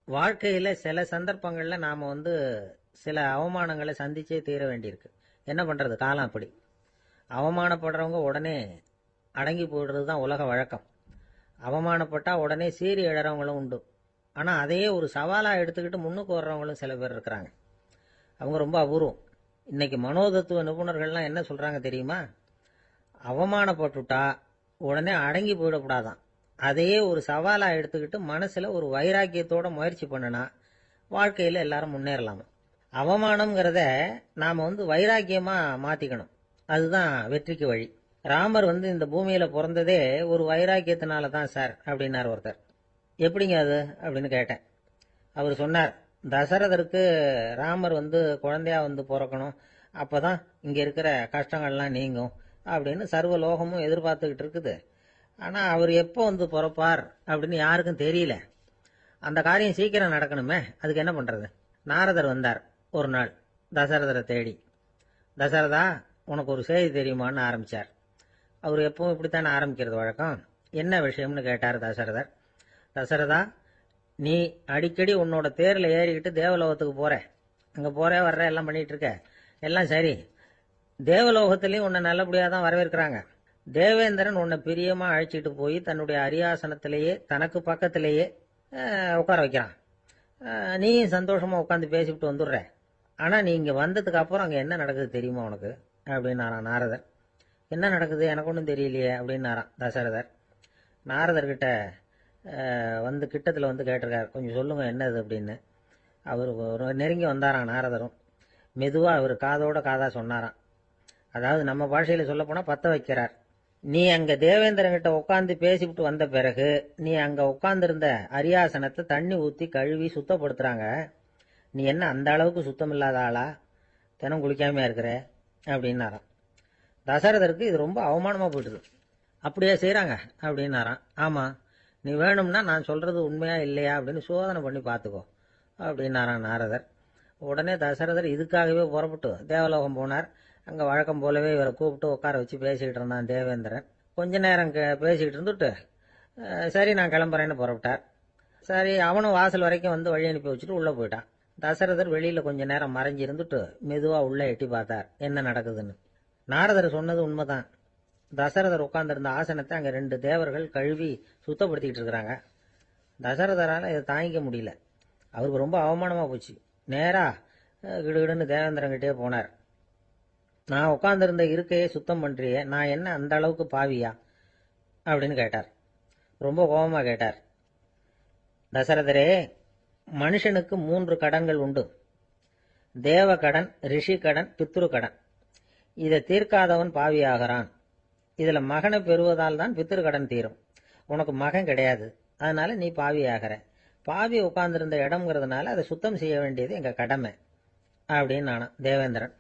வாழ்க்கையில சில சந்தர்ப்பங்கள்ல நாம சில அவமானங்களை சந்திச்சே தீர வேண்டியிருக்கு. என்ன பண்றது, காலம் அப்படி. அவமானப்படுறவங்க உடனே அடங்கி போயிடுறது தான் உலக வழக்கம். அவமானப்பட்டா உடனே சீறி எழறவங்களும் உண்டு. ஆனா அதையே ஒரு சவாலா எடுத்துக்கிட்டு முன்னுக்கு வர்றவங்களும் சில பேர் இருக்கிறாங்க. அவங்க ரொம்ப அபூர்வம். இன்னைக்கு மனோதத்துவ நிபுணர்கள்லாம் என்ன சொல்றாங்க தெரியுமா? அவமானப்பட்டுட்டா உடனே அடங்கி போயிடக்கூடாதான். அதையே ஒரு சவாலா எடுத்துக்கிட்டு மனசுல ஒரு வைராக்கியத்தோட முயற்சி பண்ணுனா வாழ்க்கையில எல்லாரும் முன்னேறலாமா. அவமானம்ங்கிறத நாம வைராக்கியமா மாத்திக்கணும். அதுதான் வெற்றிக்கு வழி. ராமர் இந்த பூமியில பிறந்ததே ஒரு வைராக்கியத்தினால தான் சார் அப்படின்னார் ஒருத்தர். எப்படிங்க அது அப்படின்னு கேட்டேன். அவர் சொன்னார், தசரதருக்கு ராமர் குழந்தையா பிறக்கணும், அப்பதான் இங்க இருக்கிற கஷ்டங்கள்லாம் நீங்கும் அப்படின்னு சர்வ லோகமும் எதிர்பார்த்துக்கிட்டு இருக்குது. ஆனா அவர் எப்போ பிறப்பார் அப்படின்னு யாருக்கும் தெரியல. அந்த காரியம் சீக்கிரம் நடக்கணுமே, அதுக்கு என்ன பண்றது? நாரதர் வந்தார் ஒரு நாள் தசரதரை தேடி. தசரதா, உனக்கு ஒரு செய்தி தெரியுமான்னு ஆரம்பிச்சார். அவர் எப்பவும் இப்படித்தானே ஆரம்பிக்கிறது வழக்கம். என்ன விஷயம்னு கேட்டார் தசரதர். தசரதா, நீ அடிக்கடி உன்னோட தேர்ல ஏறிக்கிட்டு தேவலோகத்துக்கு போற, அங்க போற வர்ற எல்லாம் பண்ணிட்டு இருக்க, எல்லாம் சரி. தேவலோகத்திலையும் உன்னை நல்லபடியா தான் வரவேற்கிறாங்க. தேவேந்திரன் உன்னை பிரியமா அழைச்சிட்டு போய் தன்னுடைய அரியாசனத்திலேயே தனக்கு பக்கத்திலேயே உட்கார வைக்கிறான். நீயும் சந்தோஷமா உட்காந்து பேசிவிட்டு வந்துடுற. ஆனா நீ இங்க வந்ததுக்கு அப்புறம் அங்க என்ன நடக்குது தெரியுமா உனக்கு அப்படின்னாராம் நாரதர். என்ன நடக்குது எனக்கு ஒன்றும் தெரியலையே அப்படின்னாராம் தசரதர். நாரதர்கிட்ட கிட்டத்துல கேட்டிருக்காரு, கொஞ்சம் சொல்லுங்க என்னது அப்படின்னு. அவர் நெருங்கி வந்தாராம் நாரதரும். மெதுவா அவர் காதோட காதா சொன்னாராம். அதாவது நம்ம பாஷையில சொல்ல போனா பத்த வைக்கிறார். நீ அங்க தேவேந்திரங்கிட்ட உட்காந்து பேசிவிட்டு வந்த பிறகு நீ அங்க உட்கார்ந்து இருந்த அரியாசனத்தை தண்ணி ஊத்தி கழுவி சுத்தப்படுத்துறாங்க. நீ என்ன அந்த அளவுக்கு சுத்தம் இல்லாத ஆளா? தினம் குளிக்காமையா இருக்கிற அப்படின்னாராம். தசரதருக்கு இது ரொம்ப அவமானமா போயிடுது. அப்படியே செய்யறாங்க அப்படின்னாராம். ஆமா, நீ வேணும்னா நான் சொல்றது உண்மையா இல்லையா அப்படின்னு சோதனை பண்ணி பார்த்துக்கோ அப்படின்னாராம் நாரதர். உடனே தசரதர் இதுக்காகவே புறப்பட்டு தேவலோகம் போனார். அங்க வழக்கம் போலவே இவரை கூப்பிட்டு உட்கார வச்சு பேசிக்கிட்டு இருந்தான் தேவேந்திரன். கொஞ்ச நேரம் பேசிக்கிட்டு இருந்துட்டு சரி நான் கிளம்புறேன்னு புறப்பட்டார். சரி, அவனும் வாசல் வரைக்கும் வழி அனுப்பி வச்சுட்டு உள்ள போயிட்டான். தசரதர் வெளியில கொஞ்ச நேரம் மறைஞ்சு இருந்துட்டு மெதுவா உள்ள எட்டி பார்த்தார் என்ன நடக்குதுன்னு. நாரதர் சொன்னது உண்மைதான். தசரதர் உட்கார்ந்திருந்த ஆசனத்தை அங்க 2 தேவர்கள் கழுவி சுத்தப்படுத்திக்கிட்டு இருக்கிறாங்க. தசரதரால இதை தாங்கிக்க முடியல. அவருக்கு ரொம்ப அவமானமா போச்சு. நேரா கிடுகிடுன்னு தேவேந்திரங்கிட்டே போனார். நான் உட்கார்ந்திருந்த இருக்கையை சுத்தம் பண்றியே, நான் என்ன அந்த அளவுக்கு பாவியா அப்படின்னு கேட்டார். ரொம்ப கோபமா கேட்டார். தசரதரே, மனுஷனுக்கு 3 கடன்கள் உண்டு. தேவ கடன், ரிஷி கடன், பித்ரு கடன். இதை தீர்க்காதவன் பாவியாகிறான். இதுல மகனை பெறுவதால் தான் பித்ரு கடன் தீரும். உனக்கு மகன் கிடையாது, அதனால நீ பாவியாகிற. பாவி உட்கார்ந்திருந்த இடம்ங்கிறதுனால அதை சுத்தம் செய்ய வேண்டியது எங்க கடமை அப்படின்னு நானும் தேவேந்திரன்.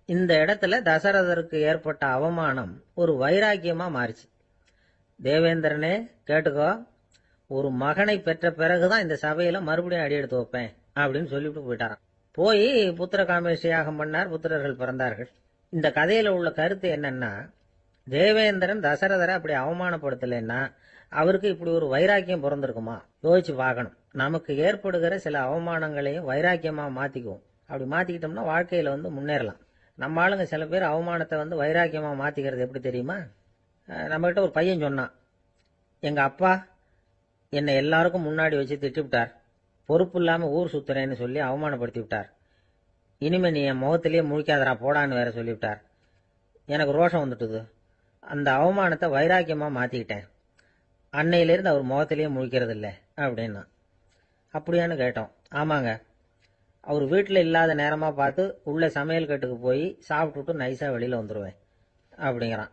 இந்த இடத்துல தசரதருக்கு ஏற்பட்ட அவமானம் ஒரு வைராக்கியமா மாறிச்சு. தேவேந்திரனே கேட்டுக்கோ, ஒரு மகனை பெற்ற பிறகுதான் இந்த சபையில மறுபடியும் அடி எடுத்து வைப்பேன் அப்படின்னு சொல்லிவிட்டு போயிட்டாராம். போய் புத்திர காமேஷ்டி யாகம் பண்ணார். புத்திரர்கள் பிறந்தார்கள். இந்த கதையில உள்ள கருத்து என்னன்னா, தேவேந்திரன் தசரதரை அப்படி அவமானப்படுத்தலைன்னா அவருக்கு இப்படி ஒரு வைராக்கியம் பிறந்திருக்குமா? யோசிச்சு பார்க்கணும். நமக்கு ஏற்படுகிற சில அவமானங்களையும் வைராக்கியமா மாத்திக்குவோம். அப்படி மாத்திக்கிட்டோம்னா வாழ்க்கையில முன்னேறலாம். நம்ம ஆளுங்க சில பேர் அவமானத்தை வைராக்கியமா மாத்திக்கிறது எப்படி தெரியுமா? நம்ம கிட்ட ஒரு பையன் சொன்னான், எங்க அப்பா என்னை எல்லாருக்கும் முன்னாடி வச்சு திட்டிவிட்டார், பொறுப்பு இல்லாம ஊர் சுத்துறேன்னு சொல்லி அவமானப்படுத்தி விட்டார். இனிமே நீ என் முகத்திலேயே முழிக்காதரா போடான்னு வேற சொல்லிவிட்டார். எனக்கு ரோஷம் வந்துட்டுது. அந்த அவமானத்தை வைராக்கியமா மாத்திக்கிட்டேன். அன்னையிலிருந்து அவர் முகத்திலேயே முழிக்கிறது இல்லை அப்படின்னா. அப்படியான்னு கேட்டோம். ஆமாங்க, அவர் வீட்டில் இல்லாத நேரமா பார்த்து உள்ள சமையல் கட்டுக்கு போய் சாப்பிட்டுட்டு நைஸா வெளியில வந்துருவேன் அப்படிங்கிறான்.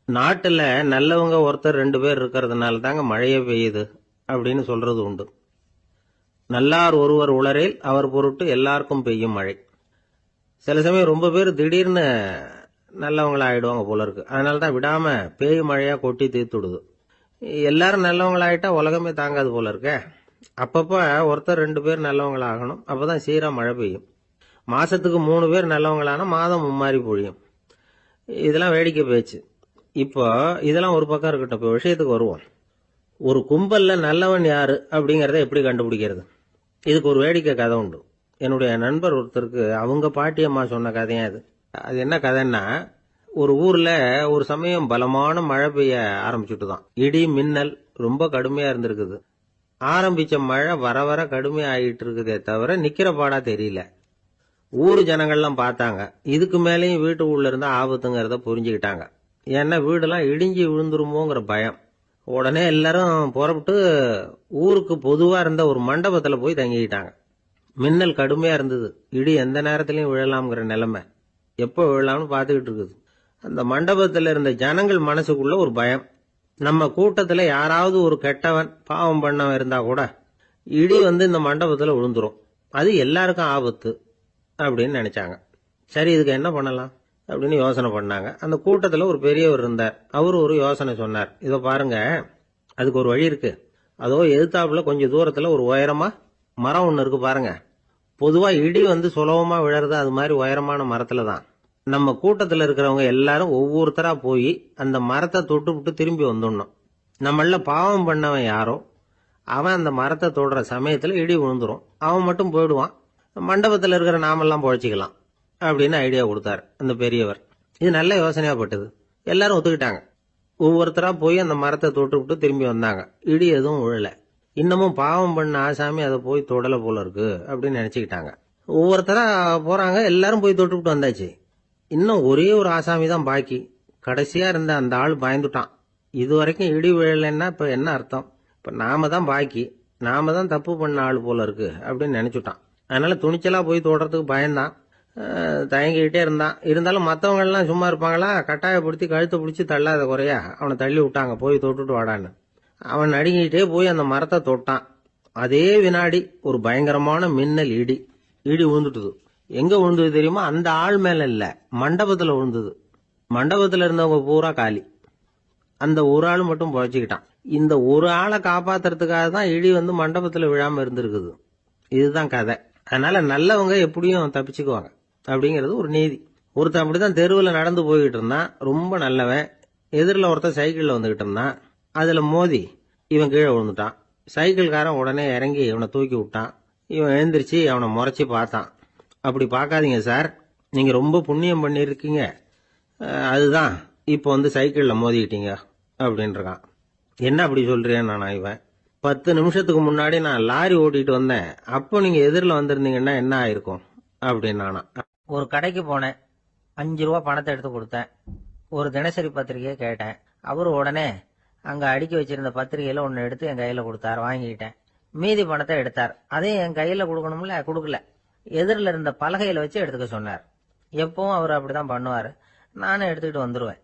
நாட்டுல நல்லவங்க ஒருத்தர் 2 பேர் இருக்கிறதுனால தாங்க மழையே பெய்யுது அப்படின்னு சொல்றது உண்டு. நல்லார் ஒருவர் உளரேல் அவர் பொருட்டு எல்லாருக்கும் பெய்யும் மழை. சில சமயம் ரொம்ப பேர் திடீர்னு நல்லவங்களா ஆயிடுவாங்க போல இருக்கு. அதனாலதான் விடாம பேய் மழையா கொட்டி தீர்த்துடுது. எல்லாரும் நல்லவங்களாயிட்டா உலகமே தாங்காது போல இருக்க. அப்பப்ப ஒருத்தர் 2 பேர் நல்லவங்களாகணும். அப்பதான் சீரா மழை பெய்யும். மாசத்துக்கு 3 பேர் நல்லவங்களானா மாதம் மும்மாரி பொழியும். இதெல்லாம் வேடிக்கை பேச்சு. இப்போ இதெல்லாம் ஒரு பக்கம் இருக்கட்டும். இப்போ விஷயத்துக்கு வருவோம். ஒரு கும்பல்ல நல்லவன் யாரு அப்படிங்கறத எப்படி கண்டுபிடிக்கிறது? இதுக்கு ஒரு வேடிக்கை கதை உண்டு. என்னுடைய நண்பர் ஒருத்தருக்கு அவங்க பாட்டியம்மா சொன்ன கதையா அது. அது என்ன கதைன்னா, ஒரு ஊர்ல ஒரு சமயம் பலமான மழை பெய்ய ஆரம்பிச்சுட்டு தான். இடி மின்னல் ரொம்ப கடுமையா இருந்திருக்குது. ஆரம்பிச்ச மழை வர வர கடுமையா ஆகிட்டு இருக்குதே தவிர நிக்கிற பாடா தெரியல. ஊர் ஜனங்கள்லாம் பார்த்தாங்க. இதுக்கு மேலேயும் வீட்டுக்குள்ள இருந்தா ஆபத்துங்கிறத புரிஞ்சுக்கிட்டாங்க. ஏன்னா வீடெல்லாம் இடிஞ்சி விழுந்துருமோங்கிற பயம். உடனே எல்லாரும் புறப்பட்டு ஊருக்கு பொதுவா இருந்த ஒரு மண்டபத்துல போய் தங்கிக்கிட்டாங்க. மின்னல் கடுமையா இருந்தது. இடி எந்த நேரத்திலயும் விழலாம்ங்கிற நிலைமை. எப்போ விழலாம்னு பார்த்துக்கிட்டு இருக்குது. அந்த மண்டபத்துல இருந்த ஜனங்கள் மனசுக்குள்ள ஒரு பயம். நம்ம கூட்டத்துல யாராவது ஒரு கெட்டவன் பாவம் பண்ணவன் இருந்தா கூட இடி இந்த மண்டபத்துல விழுந்துரும். அது எல்லாருக்கும் ஆபத்து அப்படின்னு நினைச்சாங்க. சரி, இதுக்கு என்ன பண்ணலாம் அப்படின்னு யோசனை பண்ணாங்க. அந்த கூட்டத்துல ஒரு பெரியவர் இருந்தார். அவரு ஒரு யோசனை சொன்னார். இதோ பாருங்க, அதுக்கு ஒரு வழி இருக்கு. அதோ எதிர்த்தாப்புல கொஞ்சம் தூரத்துல ஒரு உயரமா மரம் ஒண்ணு இருக்கு பாருங்க. பொதுவா இடி சுலபமா விழறது அது மாதிரி உயரமான மரத்துல தான். நம்ம கூட்டத்துல இருக்கிறவங்க எல்லாரும் ஒவ்வொருத்தரா போய் அந்த மரத்தை தொட்டு விட்டு திரும்பி வந்துடணும். நம்மள பாவம் பண்ணவன் யாரோ அவன் அந்த மரத்தை தொடுற சமயத்துல இடி விழுந்துரும். அவன் மட்டும் போயிடுவான். மண்டபத்துல இருக்கிற நாமெல்லாம் பொழைச்சிக்கலாம் அப்படின்னு ஐடியா கொடுத்தாரு அந்த பெரியவர். இது நல்ல யோசனையா பட்டது. எல்லாரும் ஒத்துக்கிட்டாங்க. ஒவ்வொருத்தரா போய் அந்த மரத்தை தொட்டு விட்டு திரும்பி வந்தாங்க. இடி எதுவும் விழல. இன்னமும் பாவம் பண்ண ஆசாமி அதை போய் தொடல போல இருக்கு அப்படின்னு நினைச்சுக்கிட்டாங்க. ஒவ்வொருத்தரா போறாங்க. எல்லாரும் போய் தொட்டு விட்டு வந்தாச்சு. இன்னும் ஒரே ஒரு ஆசாமி தான் பாக்கி. கடைசியா இருந்த அந்த ஆள் பயந்துட்டான். இது வரைக்கும் இடி விழலைன்னா இப்ப என்ன அர்த்தம்? இப்ப நாம தான் பாக்கி, நாம தான் தப்பு பண்ண ஆள் போல இருக்கு அப்படின்னு நினைச்சுட்டான். அதனால துணிச்சலா போய் தொடுறதுக்கு பயந்தான். தயங்கிக்கிட்டே இருந்தான். இருந்தாலும் மற்றவங்க எல்லாம் சும்மா இருப்பாங்களா? கட்டாயப்படுத்தி கழுத்தை பிடிச்சி தள்ளாத குறையா அவனை தள்ளி விட்டாங்க. போய் தொட்டுட்டு வாடான்னு. அவன் நடுங்கிட்டே போய் அந்த மரத்தை தொட்டான். அதே வினாடி ஒரு பயங்கரமான மின்னல் இடி விழுந்துட்டுது. எங்க விழுந்தது தெரியுமா? அந்த ஆள் மேல இல்ல, மண்டபத்துல விழுந்தது. மண்டபத்துல இருந்தவங்க பூரா காலி. அந்த ஒரு ஆள் மட்டும் பொழைச்சிக்கிட்டான். இந்த ஒரு ஆளை காப்பாத்துறதுக்காக தான் இடி மண்டபத்துல விழாம இருந்திருக்குது. இதுதான் கதை. அதனால நல்லவங்க எப்படியும் தப்பிச்சுக்குவாங்க அப்படிங்கிறது ஒரு நீதி. ஒருத்தன் அப்படிதான் தெருவில் நடந்து போய்கிட்டு இருந்தான். ரொம்ப நல்லவன். எதிரில் ஒருத்தன் சைக்கிள்ல வந்துகிட்டு இருந்தான். அதுல மோதி இவன் கீழே விழுந்துட்டான். சைக்கிள்காரன் உடனே இறங்கி இவனை தூக்கி விட்டான். இவன் எழுந்திரிச்சு அவனை முறைச்சி பார்த்தான். அப்படி பார்க்காதீங்க சார், நீங்க ரொம்ப புண்ணியம் பண்ணிருக்கீங்க, அதுதான் இப்போ சைக்கிள்ல மோதிக்கிட்டீங்க அப்படின்றான். என்ன அப்படி சொல்றேன் நானா? இவன் 10 நிமிஷத்துக்கு முன்னாடி நான் லாரி ஓட்டிட்டு வந்தேன், அப்போ நீங்க எதிரில் வந்திருந்தீங்கன்னா என்ன ஆயிருக்கும் அப்படின்னானா. ஒரு கடைக்கு போனேன். 5 ரூபா பணத்தை எடுத்து கொடுத்தேன். ஒரு தினசரி பத்திரிகையை கேட்டேன். அவரு உடனே அங்க அடுக்கி வச்சிருந்த பத்திரிகையில ஒன்னு எடுத்து என் கையில கொடுத்தார். வாங்கிக்கிட்டேன். மீதி பணத்தை எடுத்தார். அதையும் என் கையில கொடுக்கணும்ல, கொடுக்கல. எதிரில் இருந்த பலகையில வச்சு எடுத்துக்க சொன்னார். எப்பவும் அவர் அப்படிதான் பண்ணுவாரு. நானும் எடுத்துக்கிட்டு வந்துருவேன்.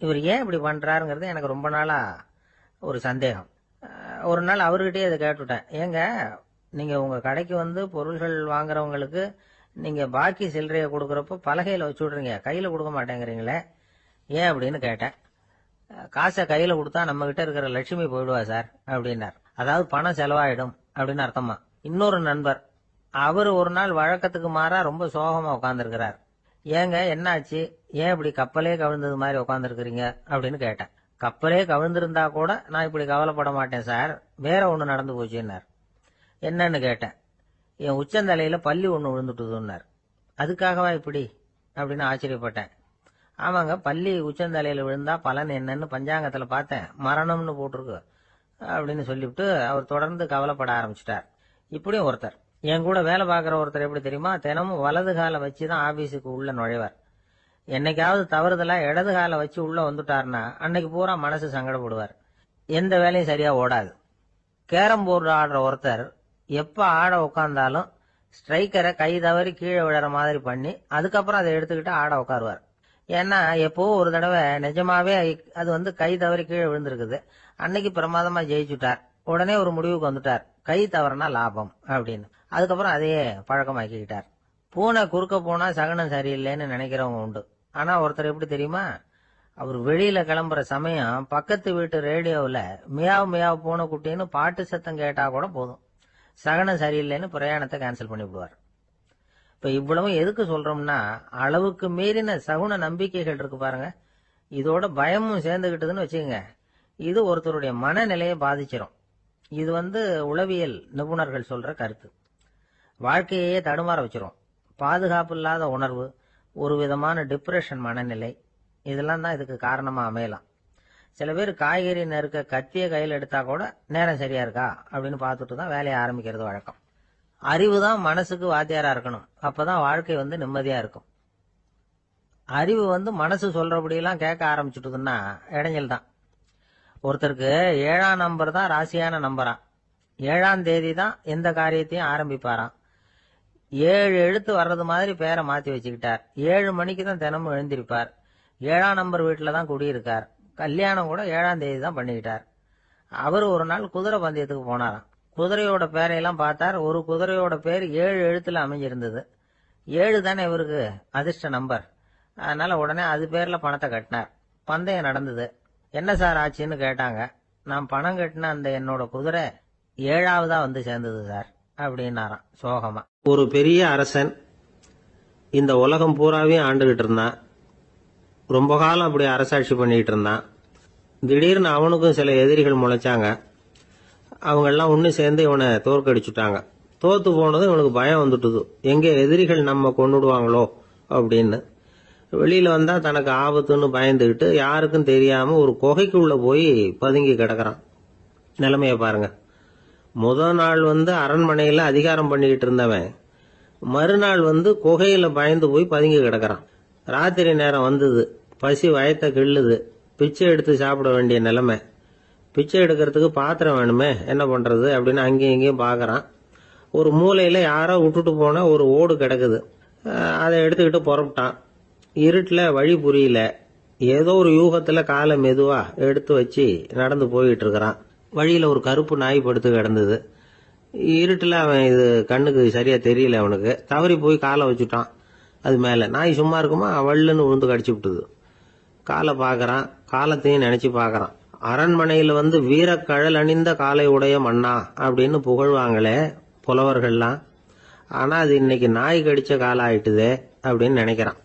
இவர் ஏன் இப்படி பண்றாருங்கிறது எனக்கு ரொம்ப நாளா ஒரு சந்தேகம். ஒரு நாள் அவர்கிட்டயே அதை கேட்டுவிட்டேன். ஏங்க, நீங்க உங்க கடைக்கு பொருள்கள் வாங்குறவங்களுக்கு நீங்க பாக்கி சில்லறைய கொடுக்கறப்ப பலகையில வச்சு விடுறீங்க, கையில கொடுக்க மாட்டேங்கிறீங்களே, ஏன் அப்படின்னு கேட்டேன். காசை கையில கொடுத்தா நம்ம கிட்ட இருக்கிற லட்சுமி போயிடுவா சார் அப்படின்னார். அதாவது பணம் செலவாயிடும் அப்படின்னு அர்த்தமா. இன்னொரு நண்பர், அவரு ஒரு நாள் வழக்கத்துக்கு மாறா ரொம்ப சோகமா உட்கார்ந்துருக்கிறார். ஏங்க என்னாச்சு, ஏன் இப்படி கப்பலே கவிழ்ந்தது மாதிரி உட்கார்ந்துருக்கிறீங்க அப்படின்னு கேட்டேன். கப்பலே கவிழ்ந்திருந்தா கூட நான் இப்படி கவலைப்பட மாட்டேன் சார், வேற ஒண்ணு நடந்து போச்சுன்னார். என்னன்னு கேட்டேன். என் உச்சந்தலையில பல்லி ஒண்ணு விழுந்துட்டுதுன்னார். அதுக்காகவா இப்படி அப்படின்னு ஆச்சரியப்பட்டேன். ஆமாங்க, பல்லி உச்சந்தலையில விழுந்தா பலன் என்னன்னு பஞ்சாங்கத்துல பார்த்தேன், மரணம்னு போட்டிருக்கு அப்படின்னு சொல்லிவிட்டு அவர் தொடர்ந்து கவலைப்பட ஆரம்பிச்சிட்டார். இப்படியும் ஒருத்தர், என் கூட வேலை பார்க்கிற ஒருத்தர் எப்படி தெரியுமா, தினமும் வலது காலை வச்சுதான் ஆபீஸுக்கு உள்ள நுழைவார். என்னைக்காவது தவறுதலா இடது காலை வச்சு உள்ள வந்துட்டாருன்னா அன்னைக்கு பூரா மனசு சங்கடப்படுவார். எந்த வேலையும் சரியா ஓடாது. கேரம் போர்டு ஆடுற ஒருத்தர் எப்ப ஆட உட்கார்ந்தாலும் ஸ்ட்ரைக்கரை கை தவறி கீழே விழற மாதிரி பண்ணி அதுக்கப்புறம் அதை எடுத்துக்கிட்டு ஆட உட்காருவார். ஏன்னா எப்போ ஒரு தடவை நிஜமாவே அது கை தவறி கீழே விழுந்திருக்குது. அன்னைக்கு பிரமாதமா ஜெயிச்சுட்டார். உடனே ஒரு முடிவுக்கு வந்துட்டார், கை தவறுனா லாபம் அப்படின்னு. அதுக்கப்புறம் அதையே பழக்கமாக்கிக்கிட்டார். பூனை குறுக்க போனா சகனம் சரியில்லைன்னு நினைக்கிறவங்க உண்டு. ஆனா ஒருத்தர் எப்படி தெரியுமா, அவர் வெளியில கிளம்புற சமயம் பக்கத்து வீட்டு ரேடியோவுல மியாவ் மியாவ் பூனை குட்டின்னு பாட்டு சத்தம் கேட்டா கூட போதும், சகனம் சரியில்லைன்னு பிரயாணத்தை கேன்சல் பண்ணி விடுவார். இப்ப இவ்வளவு எதுக்கு சொல்றோம்னா, அளவுக்கு மீறின சகுன நம்பிக்கைகள் இருக்கு பாருங்க, இதோட பயமும் சேர்ந்துகிட்டதுன்னு வச்சுக்கோங்க, இது ஒருத்தருடைய மனநிலையை பாதிச்சிடும். இது உளவியல் நிபுணர்கள் சொல்ற கருத்து. வாழ்க்கையே தடுமாற வச்சிரும். பாதுகாப்பு இல்லாத உணர்வு, ஒரு விதமான டிப்ரெஷன் மனநிலை, இதெல்லாம் தான் இதுக்கு காரணமா அமையலாம். சில பேர் காய்கறி நறுக்க கத்திய கையில் எடுத்தா கூட நேரம் சரியா இருக்கா அப்படின்னு பார்த்துட்டு தான் வேலையை ஆரம்பிக்கிறது வழக்கம். அறிவு தான் மனசுக்கு வாத்தியாரா இருக்கணும். அப்பதான் வாழ்க்கை நிம்மதியா இருக்கும். அறிவு மனசு சொல்றபடியெல்லாம் கேட்க ஆரம்பிச்சுட்டுதுன்னா இடைஞ்சல் தான். ஒருத்தருக்கு 7ஆம் நம்பர் தான் ராசியான நம்பரா. 7ஆம் தேதி தான் எந்த காரியத்தையும் ஆரம்பிப்பாராம். 7 எழுத்து வர்றது மாதிரி பேரை மாத்தி வச்சுக்கிட்டார். 7 மணிக்கு தான் தினமும் எழுந்திருப்பார். 7ஆம் நம்பர் வீட்டில தான் குடியிருக்கார். கல்யாணம் கூட 7ஆம் தேதி தான் பண்ணிக்கிட்டார். அவர் ஒரு நாள் குதிரை பந்தயத்துக்கு போனாராம். குதிரையோட பேரையெல்லாம் பார்த்தார். ஒரு குதிரையோட பேர் 7 எழுத்துல அமைஞ்சிருந்தது. 7 தானே இவருக்கு அதிர்ஷ்ட நம்பர். அதனால உடனே அது பேர்ல பணத்தை கட்டினார். பந்தயம் நடந்தது. என்ன சார் ஆச்சுன்னு கேட்டாங்க. நான் பணம் கட்டின அந்த என்னோட குதிரை 7ஆவதா சேர்ந்தது சார் அப்படின்னாராம் சோகமா. ஒரு பெரிய அரசன் இந்த உலகம் பூராவையும் ஆண்டுகிட்டு இருந்தான். ரொம்ப காலம் அப்படி அரசாட்சி பண்ணிட்டு இருந்தான். திடீர்னு அவனுக்கும் சில எதிரிகள் முளைச்சாங்க. அவங்கெல்லாம் ஒன்று சேர்ந்து இவனை தோற்கடிச்சுட்டாங்க. தோத்து போனதும் இவனுக்கு பயம் வந்துட்டுது, எங்க எதிரிகள் நம்ம கொண்டுடுவாங்களோ அப்படின்னு. வெளியில வந்தா தனக்கு ஆபத்துன்னு பயந்துகிட்டு யாருக்கும் தெரியாம ஒரு குகைக்குள்ள போய் பதுங்கி கிடக்குறான். நிலைமைய பாருங்க. முதல் நாள் அரண்மனையில அதிகாரம் பண்ணிக்கிட்டு இருந்தவன் மறுநாள் குகையில பயந்து போய் பதுங்கி கிடக்குறான். ராத்திரி நேரம் வந்தது. பசி வயத்தை கிள்ளுது. பிச்சை எடுத்து சாப்பிட வேண்டிய நிலைமை. பிச்சை எடுக்கிறதுக்கு பாத்திரம் வேணுமே, என்ன பண்றது அப்படின்னு அங்கேயும் இங்கேயும் பாக்குறான். ஒரு மூலையில யாரோ விட்டுட்டு போன ஒரு ஓடு கிடக்குது. அதை எடுத்துக்கிட்டு புறப்பட்டான். இருட்டுல வழி புரியல. ஏதோ ஒரு யூகத்துல காலை மெதுவா எடுத்து வச்சு நடந்து போயிட்டு இருக்கிறான். வழியில ஒரு கருப்பு நாய் படுத்து கிடந்தது. இருட்டுல அவன் இது கண்ணுக்கு சரியா தெரியல. அவனுக்கு தவறி போய் காலை வச்சுட்டான் அது மேல. நாய் சும்மா இருக்குமா, வள்ளுன்னு விழுந்து கடிச்சு விட்டுது. காலை பாக்குறான். காலத்தையும் நினைச்சு பாக்குறான். அரண்மனையில வீரக்கழல் அணிந்த காலை உடைய மன்னா அப்படின்னு புகழ்வாங்களே புலவர்கள்லாம். ஆனா அது இன்னைக்கு நாய் கடிச்ச காலம் ஆயிட்டுதே அப்படின்னு நினைக்கிறான்.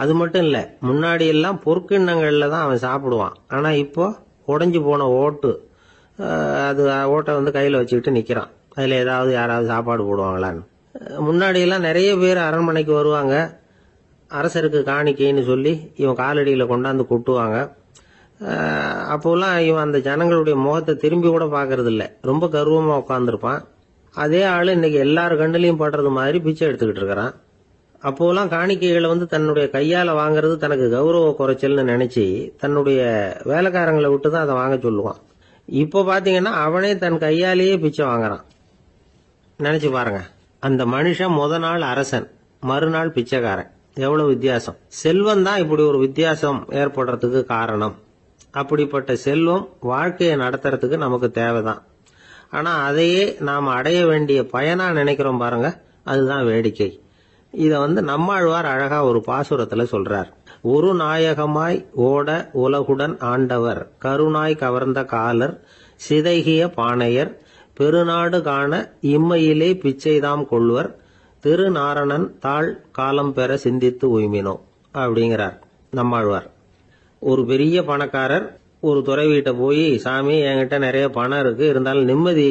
அது மட்டும் இல்ல, முன்னாடி எல்லாம் பொற்கிண்ணங்கள்ல தான் அவன் சாப்பிடுவான். ஆனா இப்போ உடைஞ்சு போன ஓட்டு, அது ஓட்டை கையில வச்சுக்கிட்டு நிக்கிறான். அதுல ஏதாவது யாராவது சாப்பாடு போடுவாங்களான்னு. முன்னாடி எல்லாம் நிறைய பேர் அரண்மனைக்கு வருவாங்க. அரசருக்கு காணிக்கைன்னு சொல்லி இவன் காலடியில கொண்டாந்து கொட்டுவாங்க. அப்போலாம் இவன் அந்த ஜனங்களுடைய முகத்தை திரும்பி கூட பாக்குறது இல்ல. ரொம்ப கர்வமா உட்காந்துருப்பான். அதே ஆளு இன்னைக்கு எல்லார் கண்ணுலயும் படுறது மாதிரி பிச்சை எடுத்துக்கிட்டு இருக்கிறான். அப்போலாம் காணிக்கைகளை தன்னுடைய கையால வாங்குறது தனக்கு கௌரவ குறைச்சல்னு நினைச்சு தன்னுடைய வேலைக்காரங்களை விட்டு தான் அதை வாங்க சொல்லுவான். இப்ப பாத்தீங்கன்னா அவனே தன் கையாலேயே பிச்சை வாங்குறான். நினைச்சு பாருங்க. அந்த மனுஷன் முத நாள் அரசன், மறுநாள் பிச்சைக்காரன். எவ்வளவு வித்தியாசம். செல்வம் தான் இப்படி ஒரு வித்தியாசம் ஏற்படுறதுக்கு காரணம். அப்படிப்பட்ட செல்வம் வாழ்க்கையை நடத்துறதுக்கு நமக்கு தேவைதான். ஆனா அதையே நாம் அடைய வேண்டிய பயனா நினைக்கிறோம் பாருங்க, அதுதான் வேடிக்கை. இத நம்மாழ்வார் அழகா ஒரு பாசுரத்துல சொல்றார். ஒரு நாயகமாய் ஓட உலகுடன் ஆண்டவர், கருணாய் கவர்ந்த காலர், சிதைகிய பானையர், பெருநாடு காண இம்மையிலே பிச்சைதாம் கொள்வர், திருநாரணன் தாழ் காலம் பெற சிந்தித்து உய்மினோ அப்படிங்கிறார் நம்மாழ்வார். ஒரு பெரிய பணக்காரர் ஒரு துறவிகிட்ட போய், சாமி என்கிட்ட நிறைய பணம் இருக்கு, இருந்தாலும் நிம்மதி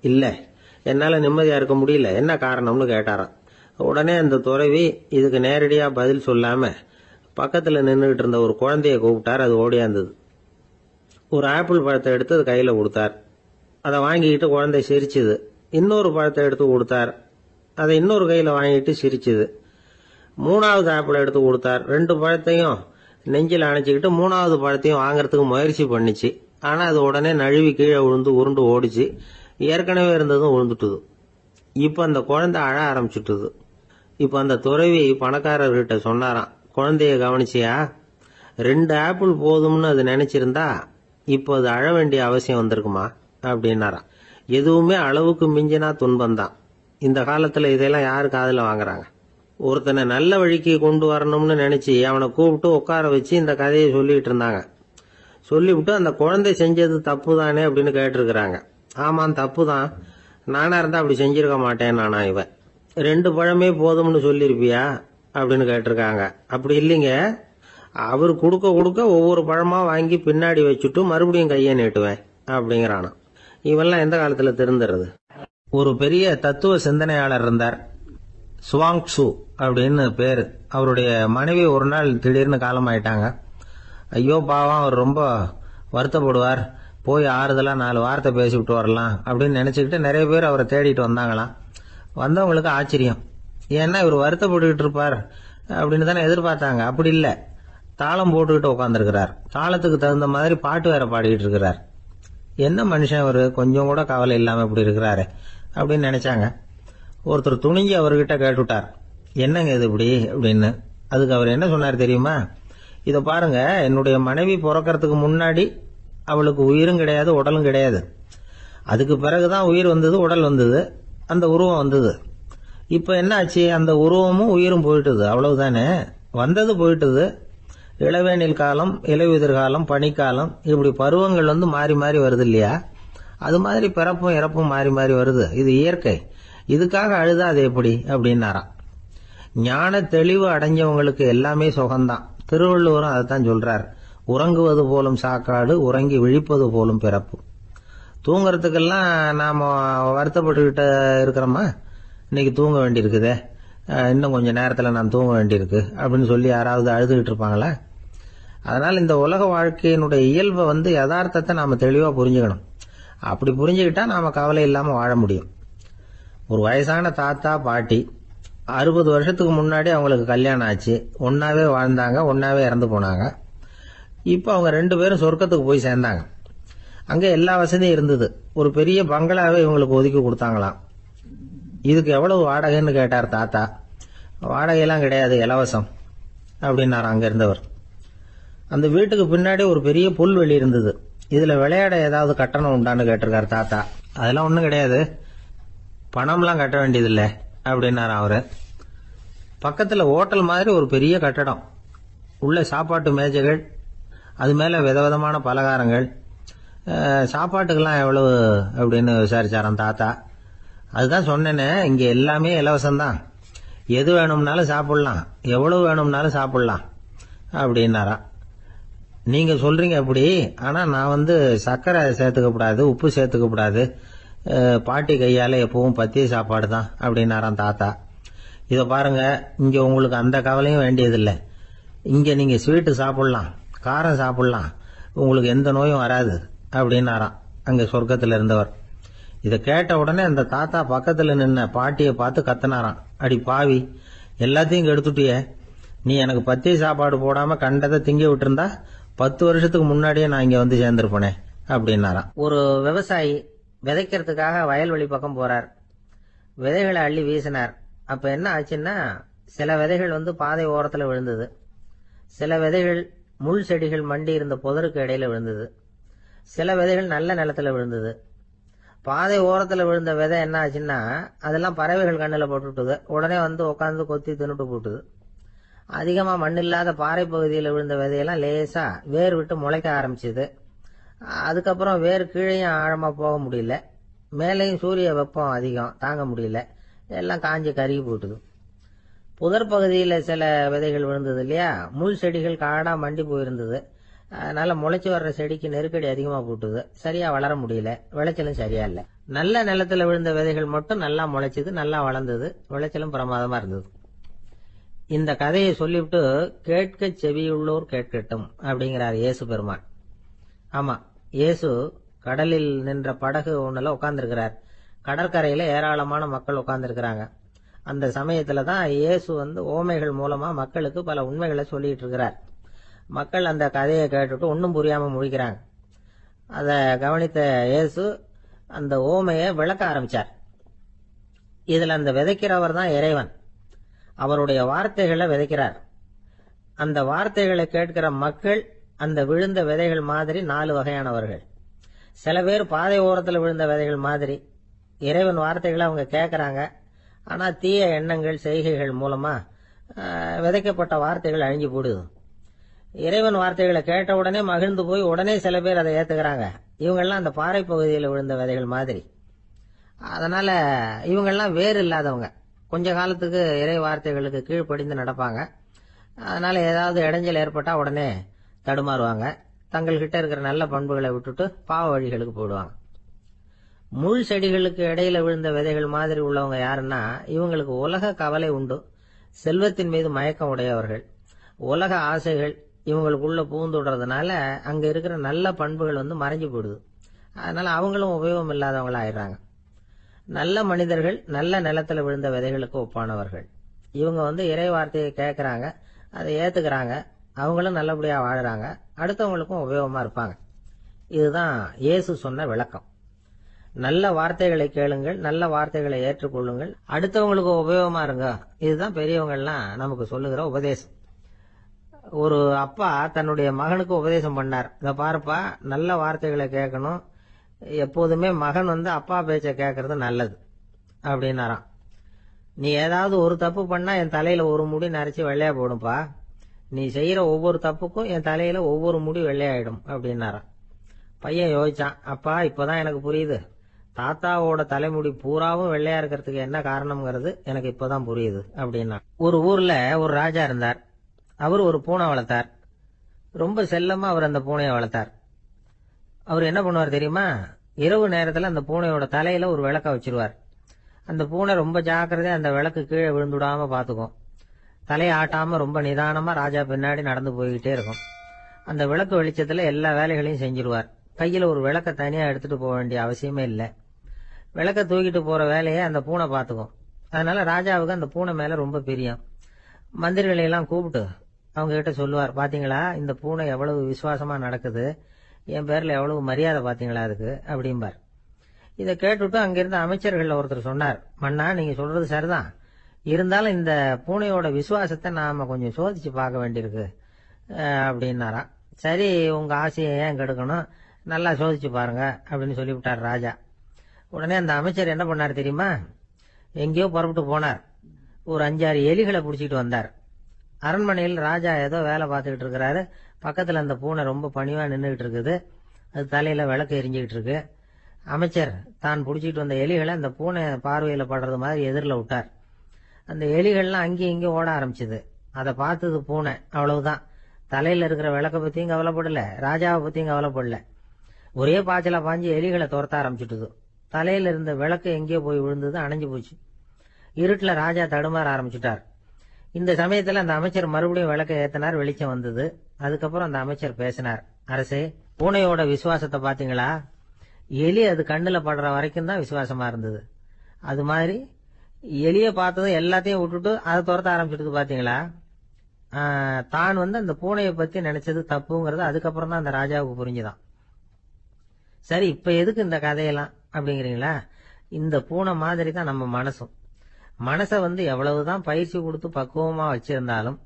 இல்ல, என்னால நிம்மதியா இருக்க முடியல, என்ன காரணம்னு கேட்டாராம். உடனே அந்த துறவி இதுக்கு நேரடியா பதில் சொல்லாம பக்கத்துல நின்றுகிட்டு இருந்த ஒரு குழந்தைய கூப்பிட்டார். அது ஓடியாந்தது. ஒரு ஆப்பிள் பழத்தை எடுத்து அது கையில கொடுத்தார். அதை வாங்கிக்கிட்டு குழந்தை சிரிச்சுது. இன்னொரு பழத்தை எடுத்து கொடுத்தார். அதை இன்னொரு கையில வாங்கிட்டு சிரிச்சுது. 3வது ஆப்பிள் எடுத்து கொடுத்தார். 2 பழத்தையும் நெஞ்சில் அணைச்சிக்கிட்டு 3வது பழத்தையும் வாங்கறதுக்கு முயற்சி பண்ணிச்சு. ஆனா அது உடனே நழுவி கீழே விழுந்து உருண்டு ஓடிச்சு. ஏற்கனவே இருந்ததும் விழுந்துட்டுது. இப்ப அந்த குழந்தை அழ ஆரம்பிச்சுட்டுது. இப்ப அந்த துறவி பணக்காரர்கிட்ட சொன்னாராம், குழந்தைய கவனிச்சியா, 2 ஆப்பிள் போதும்னு அது நினைச்சிருந்தா இப்போ அது அழ வேண்டிய அவசியம் வந்திருக்குமா அப்படின்னாராம். எதுவுமே அளவுக்கு மிஞ்சினா துன்பம்தான். இந்த காலத்துல இதெல்லாம் யாரு காதுல வாங்குறாங்க? ஒருத்தனை நல்ல வழிக்கு கொண்டு வரணும்னு நினைச்சு அவனை கூப்பிட்டு உட்கார வச்சு இந்த கதையை சொல்லிட்டு இருந்தாங்க. சொல்லிவிட்டு அந்த குழந்தை செஞ்சது தப்பு தானே அப்படின்னு கேட்டிருக்கிறாங்க. ஆமாம், தப்பு தான், நானா இருந்தா அப்படி செஞ்சிருக்க மாட்டேன் நானா இவன். 2 பழமே போதும்னு சொல்லிருப்பியா அப்படின்னு கேட்டிருக்காங்க. அப்படி இல்லைங்க, அவர் கொடுக்க கொடுக்க ஒவ்வொரு பழமா வாங்கி பின்னாடி வச்சுட்டு மறுபடியும் கையை நீட்டுவேன் அப்படிங்கிறானா. இவெல்லாம் எந்த காலத்துல திருந்துறது? ஒரு பெரிய தத்துவ சிந்தனையாளர் இருந்தார், சுவாங்சு அப்படின்னு பேரு. அவருடைய மனைவி ஒரு நாள் திடீர்னு காலமாயிட்டாங்க. ஐயோ பாவம், அவர் ரொம்ப வருத்தப்படுவார், போய் ஆறுதலா 4 வார்த்தை பேசிவிட்டு வரலாம் அப்படின்னு நினைச்சுக்கிட்டு நிறைய பேர் அவரை தேடிட்டு வந்தாங்களாம். வந்தவங்களுக்கு ஆச்சரியம், ஏன்னா இவர் வருத்தப்பட்டுக்கிட்டு இருப்பார் அப்படின்னு தானே எதிர்பார்த்தாங்க. அப்படி இல்லை, தாளம் போட்டுக்கிட்டு உட்காந்துருக்கிறார். தாளத்துக்கு தகுந்த மாதிரி பாட்டு வேற பாடிக்கிட்டு இருக்கிறார். என்ன மனுஷன் அவரு, கொஞ்சம் கூட கவலை இல்லாம இப்படி இருக்கிறாரு அப்படின்னு நினைச்சாங்க. ஒருத்தர் துணிஞ்சு அவர்கிட்ட கேட்டுட்டார், என்னங்க இது இப்படி அப்படின்னு. அதுக்கு அவர் என்ன சொன்னார் தெரியுமா? இதை பாருங்க, என்னுடைய மனைவி பிறக்கிறதுக்கு முன்னாடி அவளுக்கு உயிரும் கிடையாது, உடலும் கிடையாது. அதுக்கு பிறகுதான் உயிர் வந்தது, உடல் வந்தது, அந்த உருவம் வந்தது. இப்ப என்ன ஆச்சு? அந்த உருவமும் உயிரும் போயிட்டுது, அவ்வளவுதானே. வந்தது போயிட்டுது. இளவேனில் காலம், இலையுதிர் காலம், பனிக்காலம், இப்படி பருவங்கள் மாறி மாறி வருது இல்லையா? அது மாதிரி பிறப்பும் இறப்பும் மாறி மாறி வருது. இது இயற்கை. இதுக்காக அழுதா அது எப்படி அப்படின்னாராம். ஞான தெளிவு அடைஞ்சவங்களுக்கு எல்லாமே சுகம்தான். திருவள்ளுவரும் அதைத்தான் சொல்றார், உறங்குவது போலும் சாக்காடு, உறங்கி விழிப்பது போலும் பிறப்பு. தூங்கறதுக்கெல்லாம் நாம வருத்தப்பட்டுக்கிட்ட இருக்கிறோமா? இன்னைக்கு தூங்க வேண்டியிருக்குதே, இன்னும் கொஞ்சம் நேரத்தில் நான் தூங்க வேண்டியிருக்கு அப்படின்னு சொல்லி யாராவது அழுதுகிட்டு இருப்பாங்களா? அதனால் இந்த உலக வாழ்க்கையினுடைய இயல்பை யதார்த்தத்தை நாம தெளிவாக புரிஞ்சுக்கணும். அப்படி புரிஞ்சுக்கிட்டா நாம கவலை இல்லாமல் வாழ முடியும். ஒரு வயசான தாத்தா பாட்டி 60 வருஷத்துக்கு முன்னாடி அவங்களுக்கு கல்யாணம் ஆச்சு, ஒன்னாவே வாழ்ந்தாங்க, ஒன்னாவே இறந்து போனாங்க. இப்போ அவங்க 2 பேரும் சொர்க்கத்துக்கு போய் சேர்ந்தாங்க. அங்கே எல்லா வசதியும் இருந்தது. ஒரு பெரிய பங்களாவே இவங்களுக்கு ஒதுக்கி கொடுத்தாங்களாம். இதுக்கு எவ்வளவு வாடகைன்னு கேட்டார் தாத்தா. வாடகையெல்லாம் கிடையாது, இலவசம் அப்படின்னார் அங்க இருந்தவர். அந்த வீட்டுக்கு பின்னாடி ஒரு பெரிய புல்வெளி இருந்தது. இதுல விளையாட ஏதாவது கட்டணம் உண்டான்னு கேட்டிருக்காரு தாத்தா. அதெல்லாம் ஒண்ணும் கிடையாது, பணம்லாம் கட்ட வேண்டியதில்லை அப்படின்னாரு அவரு. பக்கத்துல ஹோட்டல் மாதிரி ஒரு பெரிய கட்டடம், உள்ள சாப்பாட்டு மேஜைகள், அது மேல விதவிதமான பலகாரங்கள். சாப்பாட்டுக்கெல்லாம் எவ்வளவு அப்படின்னு விசாரிச்சாராம் தாத்தா. அதுதான் சொன்னேனே, இங்க எல்லாமே இலவசம்தான், எது வேணும்னாலும் சாப்பிடலாம், எவ்வளவு வேணும்னாலும் சாப்பிடலாம் அப்படின்னாராம். நீங்க சொல்றீங்க அப்படி, ஆனா நான் சர்க்கரை சேர்த்துக்க கூடாது, உப்பு சேர்த்துக்க கூடாது, பாட்டி கையால எப்பவும் பத்திய சாப்பாடு தான் அப்படின்னாராம் தாத்தா. இத பாருங்க, இங்க உங்களுக்கு அந்த கவலையும் வேண்டியதில்லை. இங்க நீங்க ஸ்வீட்டு சாப்பிடலாம், காரம் சாப்பிடலாம், உங்களுக்கு எந்த நோயும் வராது அப்படின்னாராம் அங்க சொர்க்கத்துல இருந்தவர். இத கேட்ட உடனே அந்த தாத்தா பக்கத்துல நின்ன பாட்டியை பார்த்து கத்தினாராம், அடி பாவி, எல்லாத்தையும் கெடுத்துட்டிய, நீ எனக்கு பத்திய சாப்பாடு போடாம கண்டதை திங்க விட்டுருந்தா 10 வருஷத்துக்கு முன்னாடியே நான் இங்க சேர்ந்திருப்பேனே அப்படின்னாராம். ஒரு விவசாயி விதைக்கிறதுக்காக வயல்வெளி பக்கம் போறார். விதைகளை அள்ளி வீசினார். அப்ப என்ன ஆச்சுன்னா, சில விதைகள் பாதை ஓரத்துல விழுந்தது, சில விதைகள் முள் செடிகள் மண்டி இருந்த புதருக்கு இடையில விழுந்தது, சில விதைகள் நல்ல நிலத்துல விழுந்தது. பாதை ஓரத்துல விழுந்த விதை என்ன ஆச்சுன்னா, அதெல்லாம் பறவைகள் கண்ணுல போட்டுட்டுது, உடனே உட்காந்து கொத்தி தின்னுட்டு போட்டுது. அதிகமா மண் இல்லாத பாறை பகுதியில் விழுந்த விதையெல்லாம் லேசா வேர் விட்டு முளைக்க ஆரம்பிச்சது. அதுக்கப்புறம் வேர் கீழேயும் ஆழமா போக முடியல, மேலேயும் சூரிய வெப்பம் அதிகம் தாங்க முடியல, எல்லாம் காஞ்சி கருகி போட்டுது. புதர் பகுதியில சில விதைகள் விழுந்தது இல்லையா, முள் செடிகள் காடா மண்டி போயிருந்தது. அதனால முளைச்சு வர்ற செடிக்கு நெருக்கடி அதிகமா போட்டுது, சரியா வளர முடியல, விளைச்சலும் சரியா இல்ல. நல்ல நிலத்துல விழுந்த விதைகள் மட்டும் நல்லா முளைச்சது, நல்லா வளர்ந்தது, விளைச்சலும் பிரமாதமா இருந்தது. இந்த கதையை சொல்லிவிட்டு கேட்க செவியுள்ளோர் கேட்கட்டும் அப்படிங்கிறார் இயேசு பெருமான். ஆமா, இயேசு கடலில் நின்ற படகு ஒண்ணுல உட்கார்ந்துருக்கிறார். கடற்கரையில ஏராளமான மக்கள் உட்கார்ந்துருக்கிறாங்க. அந்த சமயத்துலதான் இயேசு ஓமைகள் மூலமா மக்களுக்கு பல உண்மைகளை சொல்லிட்டு இருக்கிறார். மக்கள் அந்த கதையை கேட்டுட்டு ஒன்னும் புரியாம முழிக்கிறாங்க. அத கவனித்த இயேசு அந்த ஓமையை விளக்க ஆரம்பிச்சார். இதுல அந்த விதைக்கிறவர் தான் இறைவன், அவருடைய வார்த்தைகளை விதைக்கிறார். அந்த வார்த்தைகளை கேட்கிற மக்கள் அந்த விழுந்த விதைகள் மாதிரி 4 வகையானவர்கள். சில பேர் பாதை ஓரத்தில் விழுந்த விதைகள் மாதிரி, இறைவன் வார்த்தைகளை அவங்க கேட்கறாங்க, ஆனா தீய எண்ணங்கள் செய்கைகள் மூலமா விதைக்கப்பட்ட வார்த்தைகள் அழிஞ்சு போடுது. இறைவன் வார்த்தைகளை கேட்ட உடனே மகிழ்ந்து போய் உடனே சில பேர் அதை ஏத்துக்கிறாங்க. இவங்கெல்லாம் அந்த பாறை பகுதியில் விழுந்த விதைகள் மாதிரி. அதனால இவங்கெல்லாம் வேறு இல்லாதவங்க, கொஞ்ச காலத்துக்கு இறை வார்த்தைகளுக்கு கீழ்ப்படிந்து நடப்பாங்க, அதனால ஏதாவது இடைஞ்சல் ஏற்பட்டா உடனே தடுமாறுவாங்க. தங்கள்கிட்ட இருக்கிற நல்ல பண்புகளை விட்டுட்டு பாவ வழிகளுக்கு போயிடுவாங்க. முள் செடிகளுக்கு இடையில விழுந்த விதைகள் மாதிரி உள்ளவங்க யாருன்னா, இவங்களுக்கு உலக கவலை உண்டு, செல்வத்தின் மீது மயக்கம் உடையவர்கள். உலக ஆசைகள் இவங்களுக்குள்ள பூந்துடுறதுனால அங்க இருக்கிற நல்ல பண்புகள் மறைஞ்சு போயிடுது. அதனால அவங்களும் உபயோகம் இல்லாதவங்களா ஆயிடுறாங்க. நல்ல மனிதர்கள் நல்ல நிலத்துல விழுந்த விதைகளுக்கு ஒப்பானவர்கள். இவங்க இறை வார்த்தையை கேட்கறாங்க, அதை ஏத்துக்கிறாங்க, அவங்களும் நல்லபடியா வாழறாங்க, அடுத்தவங்களுக்கும் உபயோகமா இருப்பாங்க. இதுதான் இயேசு சொன்ன விளக்கம். நல்ல வார்த்தைகளை கேளுங்கள், நல்ல வார்த்தைகளை ஏற்றுக்கொள்ளுங்கள், அடுத்தவங்களுக்கு உபயோகமா இருங்க. இதுதான் பெரியவங்கள்லாம் நமக்கு சொல்லுகிற உபதேசம். ஒரு அப்பா தன்னுடைய மகனுக்கு உபதேசம் பண்ணார். இத பாருப்பா, நல்ல வார்த்தைகளை கேட்கணும், எப்போதுமே மகன் அப்பா பேச்ச கேட்கறது நல்லது அப்படின்னாராம். நீ ஏதாவது ஒரு தப்பு பண்ணா என் தலையில ஒரு முடி நரைச்சி வெள்ளையா போடும்பா, நீ செய்யற ஒவ்வொரு தப்புக்கும் என் தலையில ஒவ்வொரு முடி வெள்ளையாயிடும் அப்படின்னாராம். பையன் யோசிச்சான், அப்பா இப்பதான் எனக்கு புரியுது, தாத்தாவோட தலைமுடி பூராவும் வெள்ளையா இருக்கிறதுக்கு என்ன காரணம்ங்கிறது எனக்கு இப்பதான் புரியுது அப்படின்னா. ஒரு ஊர்ல ஒரு ராஜா இருந்தார். அவர் ஒரு பூனை வளர்த்தார். ரொம்ப செல்லமா அவர் அந்த பூனையை வளர்த்தார். அவர் என்ன பண்ணுவார் தெரியுமா? இரவு நேரத்துல அந்த பூனையோட தலையில ஒரு விளக்க வச்சிருவார். அந்த பூனை ரொம்ப ஜாக்கிரதையா அந்த விளக்கு கீழே விழுந்துடாம பாத்துக்கும். தலையை ஆட்டாம ரொம்ப நிதானமா ராஜா பின்னாடி நடந்து போய்கிட்டே இருக்கும். அந்த விளக்கு வெளிச்சத்துல எல்லா வேலைகளையும் செஞ்சிருவார். கையில ஒரு விளக்க தனியா எடுத்துட்டு போக வேண்டிய அவசியமே இல்லை. விளக்க தூக்கிட்டு போற வேலையை அந்த பூனை பாத்துக்கும். அதனால ராஜாவுக்கு அந்த பூனை மேல ரொம்ப பிரியம். மந்திரிகளை எல்லாம் கூப்பிட்டு அவங்க கிட்ட சொல்லுவார், பாத்தீங்களா இந்த பூனை எவ்வளவு விசுவாசமா நடக்குது, என் பேர்ல எவ்வளவு மரியாதை பாத்தீங்களா அதுக்கு அப்படிம்பார். இதை கேட்டுட்டு அங்கிருந்த அமைச்சர்கள் ஒருத்தர் சொன்னார், மன்னா நீங்க சொல்றது சரிதான், இருந்தாலும் இந்த பூனையோட விசுவாசத்தை நாம கொஞ்சம் சோதிச்சு பார்க்க வேண்டியிருக்கு அப்படின்னாராம். சரி, உங்க ஆசையை ஏன் கெடுக்கணும், நல்லா சோதிச்சு பாருங்க அப்படின்னு சொல்லிவிட்டார் ராஜா. உடனே அந்த அமைச்சர் என்ன பண்ணார் தெரியுமா? எங்கேயோ புறப்பட்டு போனார். ஒரு 5-6 எலிகளை பிடிச்சிட்டு வந்தார். அரண்மனையில் ராஜா ஏதோ வேலை பார்த்துக்கிட்டு இருக்கிறாரு. பக்கத்துல அந்த பூனை ரொம்ப பணிவா நின்றுகிட்டு இருக்குது. அது தலையில விளக்கு எரிஞ்சுக்கிட்டு இருக்கு. அமைச்சர் தான் பிடிச்சிட்டு வந்த எலிகளை அந்த பூனை பார்வையில படுறது மாதிரி எதிரில் விட்டார். அந்த எலிகள்லாம் அங்கேயும் இங்கேயும் ஓட ஆரம்பிச்சது. அதை பார்த்தது பூனை, அவ்வளவுதான். தலையில இருக்கிற விளக்க பத்தியும் கவலைப்படல, ராஜாவை பத்தியும் கவலைப்படல. ஒரே பாய்ச்சலா பாஞ்சு எலிகளை துரத்த ஆரம்பிச்சுட்டுது. தலையில இருந்த விளக்கு எங்கேயோ போய் விழுந்தது, அணைஞ்சு போச்சு. இருட்டுல ராஜா தடுமாற ஆரம்பிச்சுட்டார். இந்த சமயத்துல அந்த அமைச்சர் மறுபடியும் விளக்க ஏத்தினார், வெளிச்சம் வந்தது. அதுக்கப்புறம் அந்த அமைச்சர் பேசினார், அரசே, பூனையோட விசுவாசத்தை பாத்தீங்களா? எலி அது கண்ணுல படுற வரைக்கும் தான் விசுவாசமா இருந்தது. அது மாதிரி எலிய பார்த்ததும் எல்லாத்தையும் விட்டுட்டு அதை துரத்த ஆரம்பிச்சுட்டு பாத்தீங்களா? தான் அந்த பூனையை பத்தி நினைச்சது தப்புங்கிறது அதுக்கப்புறம் தான் அந்த ராஜாவுக்கு புரிஞ்சுதான். சரி, இப்ப எதுக்கு இந்த கதையெல்லாம் அப்படிங்கிறீங்களா? இந்த பூனை மாதிரி தான் நம்ம மனசும். மனசை எவ்வளவுதான் பயிற்சி கொடுத்து பக்குவமா வச்சிருந்தாலும்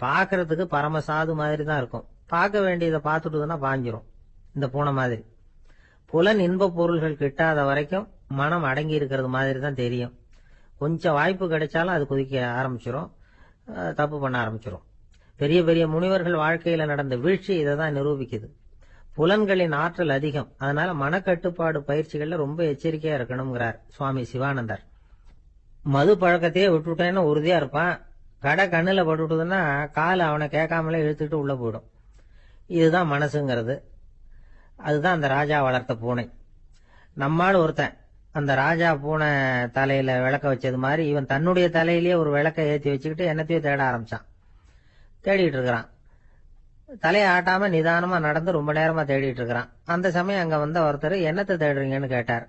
பாக்குறதுக்கு பரமசாது மாதிரி தான் இருக்கும். பார்க்க வேண்டியதை பார்த்துட்டுதுன்னா பாஞ்சிரும். இந்த பூனை மாதிரி புலன் இன்ப பொருள்கள் கிட்டாத வரைக்கும் மனம் அடங்கி இருக்கிறது மாதிரி தான் தெரியும். கொஞ்சம் வாய்ப்பு கிடைச்சாலும் அது குதிக்க ஆரம்பிச்சிரும், தப்பு பண்ண ஆரம்பிச்சிரும். பெரிய பெரிய முனிவர்கள் வாழ்க்கையில நடந்த வீழ்ச்சி இதை தான் நிரூபிக்குது. புலன்களின் ஆற்றல் அதிகம், அதனால மனக்கட்டுப்பாடு பயிற்சிகள்ல ரொம்ப எச்சரிக்கையா இருக்கணுங்கிறார் சுவாமி சிவானந்தர். மது பழக்கத்தையே விட்டுட்டேன்னு உறுதியா இருப்பான். கடை கண்ணுல பட்டுட்டுதுன்னா கால் அவனை கேட்காமலே இழுத்துட்டு உள்ள போயிடும். இதுதான் மனசுங்கிறது. அதுதான் அந்த ராஜா வளர்த்த பூனை. நம்மால் ஒருத்தன் அந்த ராஜா பூனை தலையில விளக்க வச்சது மாதிரி இவன் தன்னுடைய தலையிலேயே ஒரு விளக்க ஏற்றி வச்சுக்கிட்டு என்னத்தையோ தேட ஆரம்பிச்சான். தேடிட்டு இருக்கிறான். தலையை ஆட்டாம நிதானமா நடந்து ரொம்ப நேரமா தேடிட்டு இருக்கிறான். அந்த சமயம் அங்க ஒருத்தர் என்னத்தை தேடுறீங்கன்னு கேட்டார்.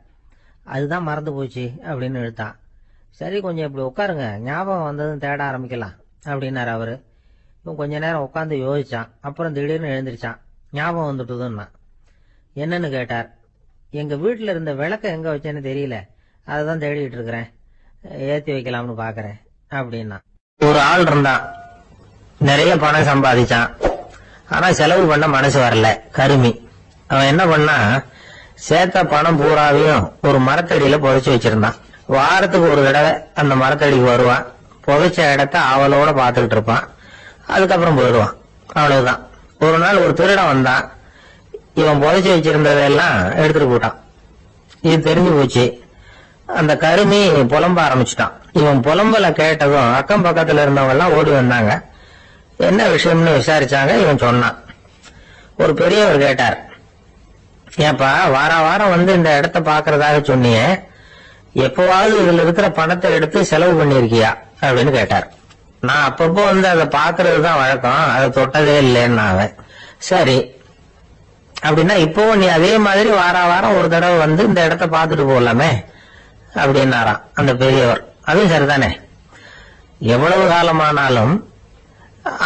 அதுதான் மறந்து போச்சு அப்படின்னு இழுத்தான். சரி, கொஞ்சம் இப்படி உட்காருங்க, ஞாபகம் வந்ததுன்னு தேட ஆரம்பிக்கலாம் அப்படின்னாரு அவரு. இவன் கொஞ்ச நேரம் உட்காந்து யோசிச்சான். அப்புறம் திடீர்னு எழுந்திருச்சான். ஞாபகம் வந்துட்டுதுன்னா. என்னன்னு கேட்டார். எங்க வீட்டுல இருந்த விளக்க எங்க வச்சேன்னு தெரியல, அததான் தேடிட்டு இருக்கிறேன், ஏத்தி வைக்கலாம்னு பாக்குறேன் அப்படின்னா. ஒரு ஆள் இருந்தான், நிறைய பணம் சம்பாதிச்சான். ஆனா செலவு பண்ண மனசு வரல, கருமி. அவன் என்ன பண்ணா, சேர்த்த பணம் பூராவையும் ஒரு மரத்தடியில புதைச்சு வச்சிருந்தான். வாரத்துக்கு ஒரு தடவை அந்த மரத்தடிக்கு வருவான். புதைச்ச இடத்த ஆவலோட பாத்துக்கிட்டு இருப்பான். அதுக்கப்புறம் போயிடுவான். அவ்வளவுதான். ஒரு நாள் ஒரு திருடன் வந்தான். இவன் புதைச்சு வச்சிருந்ததெல்லாம் எடுத்துட்டு போட்டான். இது தெரிஞ்சு போச்சு. அந்த கருமி புலம்ப ஆரம்பிச்சுட்டான். இவன் புலம்பல கேட்டதும் அக்கம் பக்கத்துல இருந்தவங்க எல்லாம் ஓடி வந்தாங்க. என்ன விஷயம்னு விசாரிச்சாங்க. இவன் சொன்னான். ஒரு பெரியவர் கேட்டார், ஏப்பா வாரம் வந்து இந்த இடத்த பாக்குறதாக சொன்னியே, எப்பவாவது இதுல இருக்கிற பணத்தை எடுத்து செலவு பண்ணிருக்கியா அப்படின்னு கேட்டார். நான் அப்பப்போ வந்து அதை பாக்குறது தான் வழக்கம், அதை தொட்டதே இல்லைன்னு அவன். சரி அப்படின்னா இப்பவும் நீ அதே மாதிரி வாரம் ஒரு தடவை வந்து இந்த இடத்த பாத்துட்டு போகலாமே அப்படின்னாராம் அந்த பெரியவர். அதுவும் சரிதானே, எவ்வளவு காலமானாலும்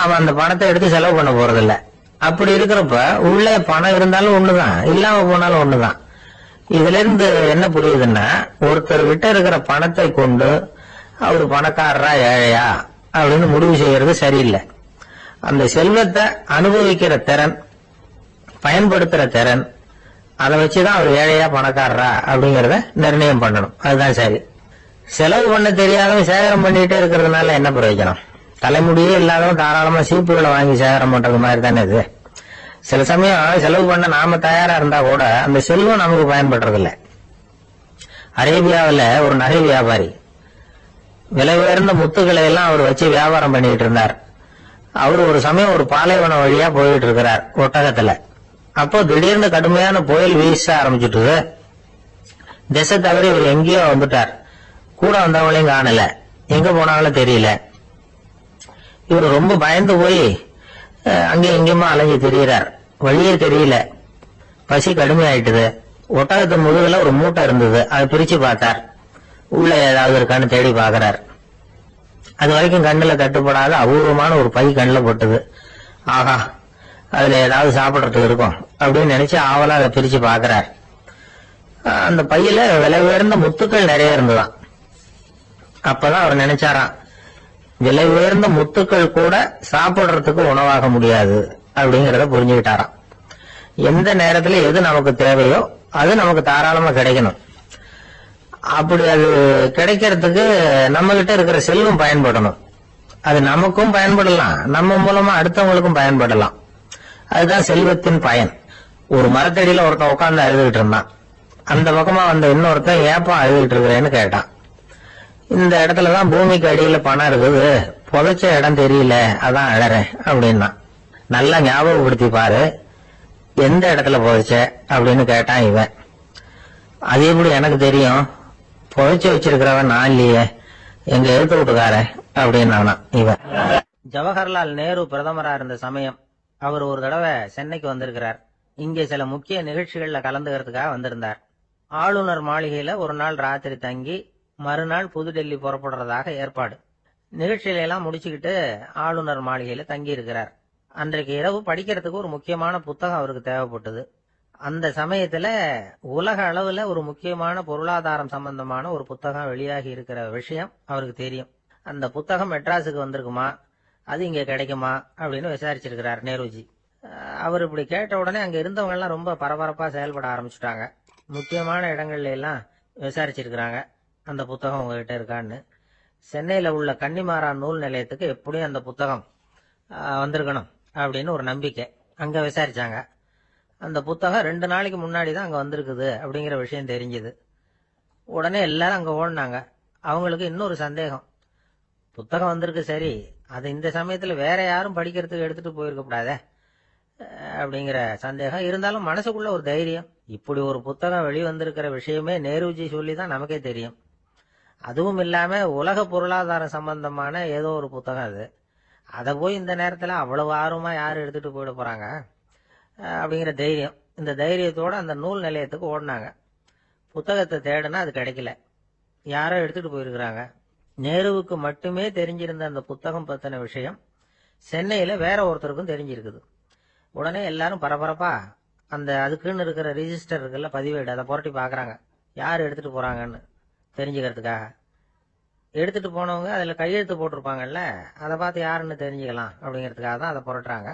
அவன் அந்த பணத்தை எடுத்து செலவு பண்ண போறதில்ல. அப்படி இருக்கிறப்ப உள்ள பணம் இருந்தாலும் ஒண்ணுதான், இல்லாம போனாலும் ஒண்ணுதான். இதுல இருந்து என்ன புரியுதுன்னா, ஒருத்தர் கிட்ட இருக்கிற பணத்தை கொண்டு அவரு பணக்காரரா ஏழையா அப்படின்னு முடிவு செய்யறது சரியில்லை. அந்த செல்வத்தை அனுபவிக்கிற திறன், பயன்படுத்துற திறன், அதை வச்சுதான் அவர் ஏழையா பணக்காரரா அப்படிங்கறத நிர்ணயம் பண்ணணும். அதுதான் சரி. செலவு பண்ண தெரியாதவன் சேகரம் பண்ணிட்டே இருக்கிறதுனால என்ன பிரயோஜனம்? தலைமுடியே இல்லாதவன் தாராளமா சீப்புகளை வாங்கி சேகரம் பண்றது மாதிரி தானே இது. சில சமயம் செலவு பண்ண நாம தயாரா இருந்தா கூட அந்த செல்வம் நமக்கு பயன்படுறதில்ல. அரேபியாவில் ஒரு நகை வியாபாரி விலை உயர்ந்த முத்துக்களை எல்லாம் அவர் வச்சு வியாபாரம் பண்ணிட்டு இருந்தார். அவர் ஒரு சமயம் ஒரு பாலைவனம் வழியா போயிட்டு இருக்கிறார் ஒட்டகத்துல. அப்போ திடீர்னு கடுமையான புயல் வீச ஆரம்பிச்சுட்டு திசை தவிர இவர் எங்கேயோ வந்துட்டார். கூட வந்தவங்களையும் காணல, எங்க போனாலும் தெரியல. இவர் ரொம்ப பயந்து போய் அங்கே எங்கேயுமா அலைஞ்சு திரியிறார். வழியே தெரியல. பசி கடுமையாயிட்டுது. ஒட்டகத்து முதுகுல ஒரு மூட்டை இருந்தது, அதை பிரிச்சு பார்த்தார். உள்ள ஏதாவது இருக்கான்னு தேடி பாக்குறார். அது வரைக்கும் கண்ணுல தட்டுப்படாத அபூர்வமான ஒரு பை கண்ணுல போட்டது. ஆஹா, அதுல ஏதாவது சாப்பிடறதுக்கு இருக்கும் அப்படின்னு நினைச்சு ஆவலா அதை பிரிச்சு பாக்குறார். அந்த பையில விலை உயர்ந்த முத்துக்கள் நிறைய இருந்ததாம். அப்பதான் அவர் நினைச்சாராம், விலை உயர்ந்த முத்துக்கள் கூட சாப்பிடுறதுக்கு உணவாக முடியாது அப்படிங்கறத புரிஞ்சுக்கிட்டாராம். எந்த நேரத்துல எது நமக்கு தேவையோ அது நமக்கு தாராளமா கிடைக்கணும். அப்படி அது கிடைக்கிறதுக்கு நம்ம கிட்ட இருக்கிற செல்வம் பயன்படணும். அது நமக்கும் பயன்படலாம், நம்ம மூலமா அடுத்தவங்களுக்கும் பயன்படலாம். அதுதான் செல்வத்தின் பயன். ஒரு மரத்தடியில ஒருத்தன் உட்கார்ந்து அழுதுகிட்டு இருந்தான். அந்த பக்கமா வந்த இன்னொருத்தன் ஏப்பா அழுதுகிட்டு இருக்கிறேன்னு கேட்டான். இந்த இடத்துலதான் பூமிக்கு அடியில பணம் இருக்குது, புதைச்ச இடம் தெரியல, அதான் அழறேன் அப்படின்னா. நல்லா ஞாபகப்படுத்தி பாரு, எந்த இடத்துல புதைச்ச அப்படின்னு கேட்டான் இவன். அது எப்படி எனக்கு தெரியும், புதைச்சு வச்சிருக்கிறவன் நான் இல்லையே, எங்க எழுத்து விட்டுக்காரன் அப்படின்னானா இவன். ஜவஹர்லால் நேரு பிரதமரா இருந்த சமயம் அவர் ஒரு தடவை சென்னைக்கு வந்திருக்கிறார். இங்கே சில முக்கிய நிகழ்ச்சிகள்ல கலந்துக்கிறதுக்காக வந்திருந்தார். ஆளுநர் மாளிகையில ஒரு நாள் ராத்திரி தங்கி மறுநாள் புதுடெல்லி புறப்படுறதாக ஏற்பாடு. நிகழ்ச்சியில எல்லாம் முடிச்சுக்கிட்டு ஆளுநர் மாளிகையில தங்கி இருக்கிறார். அன்றைக்கு இரவு படிக்கிறதுக்கு ஒரு முக்கியமான புத்தகம் அவருக்கு தேவைப்பட்டது. அந்த சமயத்துல உலக அளவுல ஒரு முக்கியமான பொருளாதாரம் சம்பந்தமான ஒரு புத்தகம் வெளியாகி இருக்கிற விஷயம் அவருக்கு தெரியும். அந்த புத்தகம் மெட்ராஸுக்கு வந்திருக்குமா, அது இங்க கிடைக்குமா அப்படின்னு விசாரிச்சிருக்கிறார் நேருஜி. அவர் இப்படி கேட்ட உடனே அங்க இருந்தவங்க எல்லாம் ரொம்ப பரபரப்பா செயல்பட ஆரம்பிச்சுட்டாங்க. முக்கியமான இடங்கள்ல எல்லாம் விசாரிச்சிருக்கிறாங்க, அந்த புத்தகம் உங்ககிட்ட இருக்கான்னு. சென்னையில உள்ள கன்னிமாரா நூல் நிலையத்துக்கு எப்படியும் அந்த புத்தகம் வந்திருக்கணும் அப்படின்னு ஒரு நம்பிக்கை. அங்க விசாரிச்சாங்க. அந்த புத்தகம் 2 நாளைக்கு முன்னாடி தான் அங்க வந்திருக்குது அப்படிங்கிற விஷயம் தெரிஞ்சது. உடனே எல்லாரும் அங்க ஓடினாங்க. அவங்களுக்கு இன்னொரு சந்தேகம், புத்தகம் வந்திருக்கு சரி, அது இந்த சமயத்துல வேற யாரும் படிக்கிறதுக்கு எடுத்துட்டு போயிருக்க கூடாதே அப்படிங்கிற சந்தேகம் இருந்தாலும் மனசுக்குள்ள ஒரு தைரியம். இப்படி ஒரு புத்தகம் வெளிவந்திருக்கிற விஷயமே நேருஜி சொல்லி தான் நமக்கே தெரியும். அதுவும் இல்லாம உலக பொருளாதார சம்பந்தமான ஏதோ ஒரு புத்தகம் அது. அதை போய் இந்த நேரத்துல அவ்வளவு ஆர்வமா யாரும் எடுத்துட்டு போயிட போறாங்க அப்படிங்கிற தைரியம். இந்த தைரியத்தோட அந்த நூல் நிலையத்துக்கு ஓடினாங்க. புத்தகத்தை தேடுனா அது கிடைக்கல, யாரோ எடுத்துட்டு போயிருக்கிறாங்க. நேருவுக்கு மட்டுமே தெரிஞ்சிருந்த அந்த புத்தகம் பத்தின விஷயம் சென்னையில வேற ஒருத்தருக்கும் தெரிஞ்சிருக்குது. உடனே எல்லாரும் பரபரப்பா அந்த அதுக்குன்னு இருக்கிற ரிஜிஸ்டர் இருக்குல்ல, பதிவேடு, அதை புரட்டி பாக்குறாங்க யார் எடுத்துட்டு போறாங்கன்னு தெரிஞ்சுக்கிறதுக்காக. எடுத்துட்டு போனவங்க அதுல கையெழுத்து போட்டிருப்பாங்கல்ல, அதை பார்த்து யாருன்னு தெரிஞ்சுக்கலாம் அப்படிங்கிறதுக்காக தான் அதை புரட்டுறாங்க.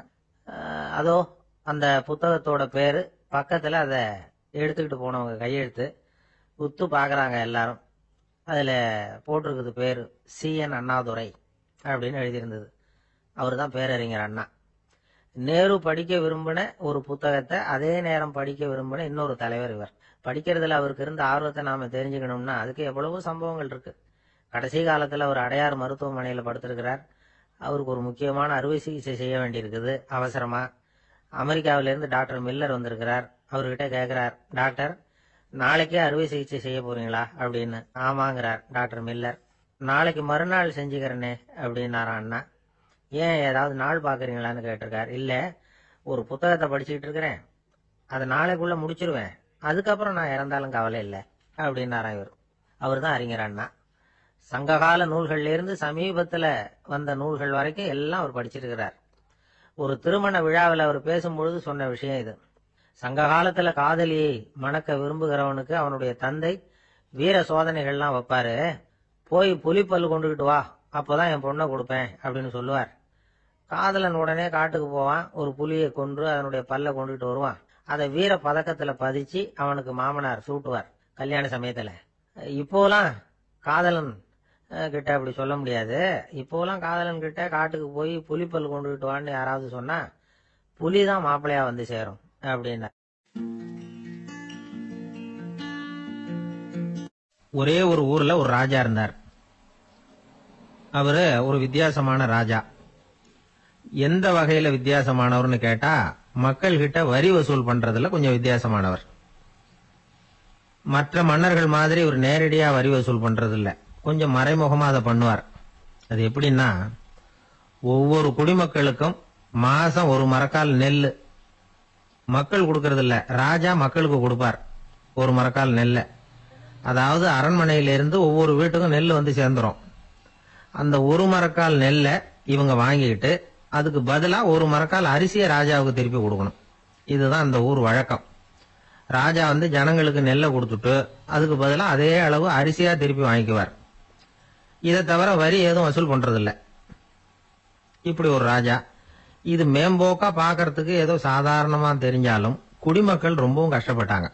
அதோ அந்த புத்தகத்தோட பேரு பக்கத்துல அதை எடுத்துக்கிட்டு போனவங்க கையெழுத்து உத்து பாக்குறாங்க எல்லாரும். அதுல போட்டிருக்குது பேரு CN அண்ணாதுரை அப்படின்னு எழுதியிருந்தது. அவரு தான் பேரறிஞர் அண்ணா. நேரு படிக்க விரும்பின ஒரு புத்தகத்தை அதே நேரம் படிக்க விரும்பின இன்னொரு தலைவர் இவர். படிக்கிறதுல அவருக்கு இருந்த ஆர்வத்தை நாம தெரிஞ்சுக்கணும்னா அதுக்கு எவ்வளவோ சம்பவங்கள் இருக்கு. கடைசி காலத்துல ஒரு அடையார் மருத்துவமனையில படுத்திருக்கிறார். அவருக்கு ஒரு முக்கியமான அறுவை சிகிச்சை செய்ய வேண்டியிருக்குது அவசரமா. அமெரிக்காவிலேருந்து டாக்டர் மில்லர் வந்திருக்கிறார். அவர்கிட்ட கேட்கிறார், டாக்டர் நாளைக்கே அறுவை சிகிச்சை செய்ய போறீங்களா அப்படின்னு. ஆமாங்கிறார் டாக்டர் மில்லர். நாளைக்கு மறுநாள் செஞ்சுக்கிறேனே அப்படின்னாரா அண்ணா. ஏன் ஏதாவது நாள் பாக்குறீங்களான்னு கேட்டிருக்கார். இல்ல, ஒரு புத்தகத்தை படிச்சுக்கிட்டு இருக்கிறேன், அதை நாளைக்குள்ள முடிச்சிருவேன், அதுக்கப்புறம் நான் இறந்தாலும் கவலை இல்லை அப்படின்னாரா இவர். அவர் தான் அறிஞர் அண்ணா. சங்ககால நூல்கள்ல இருந்து சமீபத்துல வந்த நூல்கள் வரைக்கும் எல்லாம் அவர் படிச்சிருக்கிறார். ஒரு திருமண விழாவில் அவர் பேசும்பொழுது சொன்ன விஷயம் இது. சங்க காலத்துல காதலியை மணக்க விரும்புகிறவனுக்கு அவனுடைய தந்தை வீர சோதனைகள்லாம் வைப்பாரு. போய் புலிப்பல் கொண்டுகிட்டு வா, அப்போதான் என் பொண்ணை கொடுப்பேன் அப்படின்னு சொல்லுவார். காதலன் உடனே காட்டுக்கு போவான், ஒரு புலியை கொன்று அதனுடைய பல்ல கொண்டுகிட்டு வருவான். அதை வீர பதக்கத்துல பதிச்சு அவனுக்கு மாமனார் சூட்டுவார் கல்யாண சமயத்துல. இப்போலாம் காதலன் கிட்ட அப்படி சொல்ல முடியாது. இப்போலாம் காதலன் கிட்ட காட்டுக்கு போய் புலிப்பல் கொண்டுகிட்டு வான்னு யாராவது சொன்னா புலிதான் மாப்பிள்ளையா வந்து சேரும் அப்படின்னா. ஒரே ஒரு ஊர்ல ஒரு ராஜா இருந்தார். அவரு ஒரு வித்தியாசமான ராஜா. எந்த வகையில வித்தியாசமானவர்னு கேட்டா, மக்கள் கிட்ட வரி வசூல் பண்றதுல கொஞ்சம் வித்தியாசமானவர். மற்ற மன்னர்கள் மாதிரி ஒரு நேரடியா வரி வசூல் பண்றது இல்ல, கொஞ்சம் மறைமுகமா அதை பண்ணுவார். அது எப்படின்னா, ஒவ்வொரு குடிமக்களுக்கும் மாசம் ஒரு மரக்கால் நெல் மக்கள் கொடுக்கறது இல்ல, ராஜா மக்களுக்கு கொடுப்பார் ஒரு மரக்கால் நெல்லை. அதாவது அரண்மனையிலிருந்து ஒவ்வொரு வீட்டுக்கும் நெல் வந்து சேர்ந்துரும். அந்த ஒரு மரக்கால் நெல்லை இவங்க வாங்கிக்கிட்டு அதுக்கு பதிலா ஒரு மரக்கால் அரிசியை ராஜாவுக்கு திருப்பி கொடுக்கணும். இதுதான் அந்த ஊர் வழக்கம். ராஜா வந்து ஜனங்களுக்கு நெல்லை கொடுத்துட்டு அதுக்கு பதிலா அதே அளவு அரிசியா திருப்பி வாங்கிக்குவார். இதை தவிர வரி எதுவும் வசூல் பண்றதில்ல. இப்படி ஒரு ராஜா. இது மேம்போக்கா பாக்கிறதுக்கு ஏதோ சாதாரணமா தெரிஞ்சாலும் குடிமக்கள் ரொம்பவும் கஷ்டப்பட்டாங்க.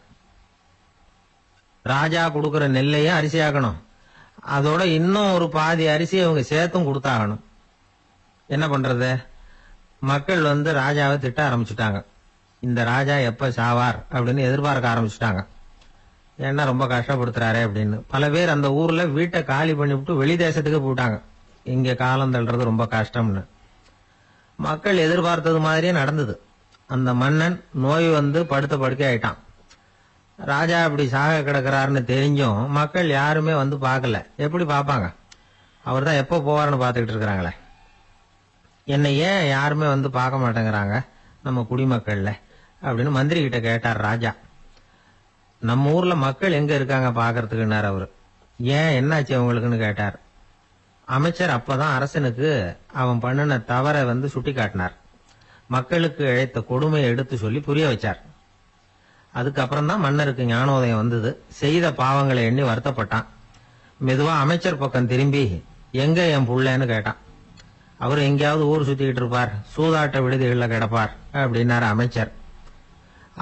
ராஜா கொடுக்கற நெல்லையும் அரிசியாக்கணும், அதோட இன்னும் ஒரு பாதி அரிசியை அவங்க சேர்த்தும் கொடுத்தாகணும். என்ன பண்றது? மக்கள் வந்து ராஜாவை திட்ட ஆரம்பிச்சுட்டாங்க. இந்த ராஜா எப்ப சாவார் அப்படின்னு எதிர்பார்க்க ஆரம்பிச்சுட்டாங்க. ஏன்னா ரொம்ப கஷ்டப்படுத்துறாரு அப்படின்னு. பல பேர் அந்த ஊர்ல வீட்டை காலி பண்ணிவிட்டு வெளி தேசத்துக்கு போயிட்டாங்க, இங்க காலம் தள்ளுறது ரொம்ப கஷ்டம்னு. மக்கள் எதிர்பார்த்தது மாதிரியே நடந்தது. அந்த மன்னன் நோய் வந்து படுத்த படுக்கை ஆயிட்டான். ராஜா இப்படி சாக கிடக்கிறாருன்னு தெரிஞ்சும் மக்கள் யாருமே வந்து பார்க்கல. எப்படி பார்ப்பாங்க? அவர் தான் எப்போ போவார்னு பார்த்துக்கிட்டு இருக்கிறாங்களே. என்னை ஏன் யாருமே வந்து பார்க்க மாட்டேங்கிறாங்க நம்ம குடிமக்கள்ல அப்படின்னு மந்திரி கிட்ட கேட்டார் ராஜா. நம்ம ஊர்ல மக்கள் எங்க இருக்காங்க பாக்கிறதுக்குன்னார் அவரு. ஏன், என்னாச்சு அவங்களுக்குன்னு கேட்டார். அமைச்சர் அப்பதான் அரசனுக்கு அவன் பண்ணின தவறை வந்து சுட்டி காட்டினார். மக்களுக்கு இழைத்த கொடுமையை எடுத்து சொல்லி புரிய வச்சார். அதுக்கப்புறம் தான் மன்னருக்கு ஞானோதயம் வந்தது. செய்த பாவங்களை எண்ணி வருத்தப்பட்டான். மெதுவா அமைச்சர் பக்கம் திரும்பி, எங்க என் புள்ளன்னு கேட்டான். அவர் எங்கேயாவது ஊர் சுத்திக்கிட்டு இருப்பார், சூதாட்ட விடுதிகளில் கிடப்பார் அப்படின்னாரு அமைச்சர்.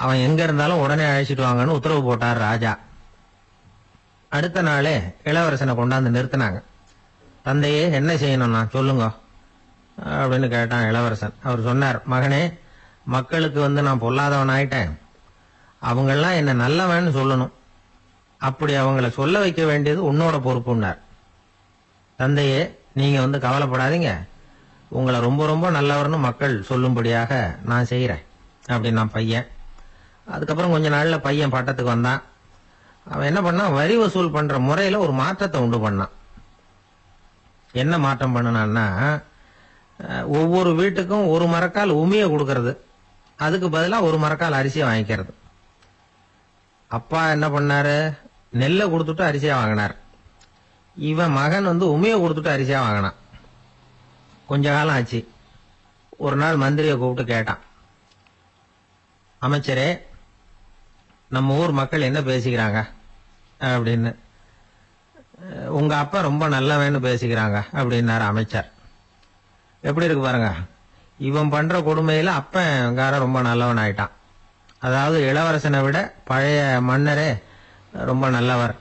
அவன் எங்க இருந்தாலும் உடனே அழைச்சிட்டு வாங்கன்னு உத்தரவு போட்டார் ராஜா. அடுத்த நாளே இளவரசனை கொண்டாந்து நிறுத்தினாங்க. தந்தையே, என்ன செய்யணும்னா சொல்லுங்க அப்படின்னு கேட்டான் இளவரசன். அவர் சொன்னார், மகனே, மக்களுக்கு வந்து நான் பொல்லாதவன் ஆயிட்டேன், அவங்கெல்லாம் என்ன நல்லவன்னு சொல்லணும், அப்படி அவங்கள சொல்ல வைக்க வேண்டியது உன்னோட பொறுப்புன்னார். தந்தையே, நீங்க வந்து கவலைப்படாதீங்க, உங்களை ரொம்ப ரொம்ப நல்லவர்னு மக்கள் சொல்லும்படியாக நான் செய்யறேன் அப்படின்னா பையன். அதுக்கப்புறம் கொஞ்ச நாள்ல பையன் பட்டத்துக்கு வந்தான். அவன் என்ன பண்ணான், வரி வசூல் பண்ற முறையில ஒரு மாற்றத்தை உண்டு பண்ணான். என்ன மாற்றம் பண்ணனான்னா, ஒவ்வொரு வீட்டுக்கும் ஒரு மரக்கால் உமியை கொடுக்கறது, அதுக்கு பதிலா ஒரு மரக்கால் அரிசியை வாங்கிக்கிறது. அப்பா என்ன பண்ணாரு, நெல்லை கொடுத்துட்டு அரிசியா வாங்கினார். இவன் மகன் வந்து உமியை கொடுத்துட்டு அரிசியா வாங்கினான். கொஞ்ச காலம் ஆச்சு. ஒரு நாள் மந்திரியை கூப்பிட்டு கேட்டான், அமைச்சரே, நம்ம ஊர் மக்கள் என்ன பேசிக்கிறாங்க அப்படின்னு. உங்க அப்பா ரொம்ப நல்லவன்னு பேசிக்கிறாங்க அப்படின்னாரு அமைச்சர். எப்படி இருக்கு பாருங்க, இவன் பண்ற கொடுமையில அப்பங்கார ரொம்ப நல்லவன் ஆயிட்டான். அதாவது இளவரசனை விட பழைய மன்னரே ரொம்ப நல்லவர்,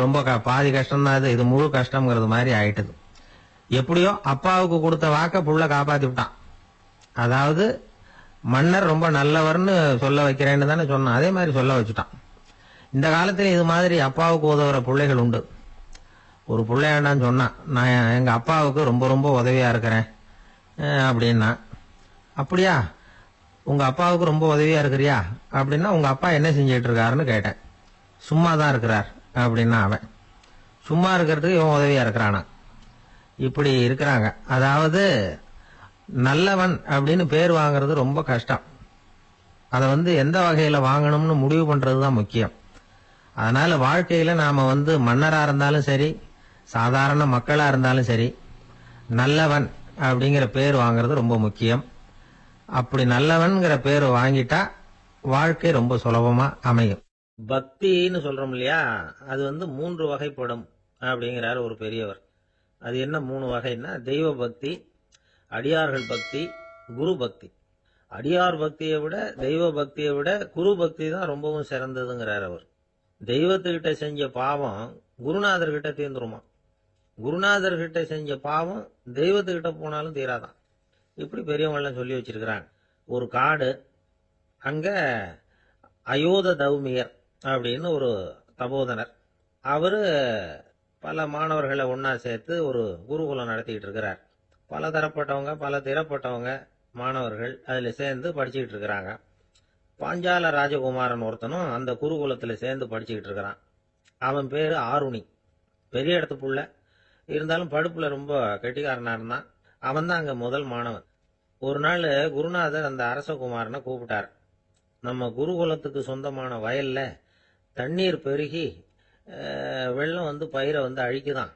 ரொம்ப பாதி கஷ்டம்தான் இது முழு கஷ்டம்ங்கிறது மாதிரி ஆயிட்டது. எப்படியோ அப்பாவுக்கு கொடுத்த வாக்க புள்ள காப்பாத்தி விட்டான். அதாவது மன்னர் ரொம்ப நல்லவர்னு சொல்ல வைக்கிறேன்னு தானே சொன்னான், அதே மாதிரி சொல்ல வச்சுட்டான். இந்த காலத்துல இது மாதிரி அப்பாவுக்கு உதவுற பிள்ளைகள் உண்டு. ஒரு பிள்ளையாண்டான்னு சொன்னான், நான் எங்க அப்பாவுக்கு ரொம்ப ரொம்ப உதவியா இருக்கிறேன் அப்படின்னா. அப்படியா, உங்க அப்பாவுக்கு ரொம்ப உதவியா இருக்கிறியா அப்படின்னா, உங்க அப்பா என்ன செஞ்சுட்டு இருக்காருன்னு கேட்டேன். சும்மா தான் இருக்கிறார் அப்படின்னா அவன். சும்மா இருக்கிறதுக்கு இவன் உதவியா இருக்கிறானா? இப்படி இருக்கிறாங்க. அதாவது நல்லவன் அப்படின்னு பேர் வாங்குறது ரொம்ப கஷ்டம். அதை எந்த வகையில வாங்கணும்னு முடிவு பண்றதுதான் முக்கியம். அதனால வாழ்க்கையில நாம மன்னரா இருந்தாலும் சரி, சாதாரண மக்களா இருந்தாலும் சரி, நல்லவன் அப்படிங்கிற பேர் வாங்குறது ரொம்ப முக்கியம். அப்படி நல்லவன்கிற பேர் வாங்கிட்டா வாழ்க்கை ரொம்ப சுலபமா அமையும். பக்தின்னு சொல்றோம் இல்லையா, அது 3 வகைப்படும் அப்படிங்கிறார் ஒரு பெரியவர். அது என்ன 3 வகைன்னா, தெய்வ பக்தி, அடியார்கள் பக்தி, குரு பக்தி. அடியார் பக்தியை விட, தெய்வ பக்தியை விட குரு பக்தி தான் ரொம்பவும் சிறந்ததுங்கிறார் அவர். தெய்வத்துக்கிட்ட செஞ்ச பாவம் குருநாதர்கிட்ட தீர்ந்துருமா, குருநாதர்கிட்ட செஞ்ச பாவம் தெய்வத்துக்கிட்ட போனாலும் தீராதான். இப்படி பெரியவங்க சொல்லி வச்சிருக்கிறாங்க. ஒரு காடு, அங்க அயோத தௌமியர் அப்படின்னு ஒரு தபோதனர். அவரு பல மாணவர்களை ஒன்னா சேர்த்து ஒரு குருகுலம் நடத்திக்கிட்டு இருக்கிறார். பல தரப்பட்டவங்க, பல திறப்பட்டவங்க மாணவர்கள் அதுல சேர்ந்து படிச்சுக்கிட்டு இருக்கிறாங்க. பாஞ்சால ராஜகுமாரன் ஒருத்தனும் அந்த குருகுலத்துல சேர்ந்து படிச்சுக்கிட்டு இருக்கிறான். அவன் பேரு ஆருணி. பெரிய இடத்து புள்ள, இருந்தாலும் படுப்புல ரொம்ப கெட்டிக்காரனா இருந்தான். அவன் தான் அங்க முதல் மாணவன். ஒரு நாள் குருநாதர் அந்த அரசகுமாரனை கூப்பிட்டார். நம்ம குருகுலத்துக்கு சொந்தமான வயல்ல தண்ணீர் பெருகி வெள்ளம் பயிரை அழிக்குதான்.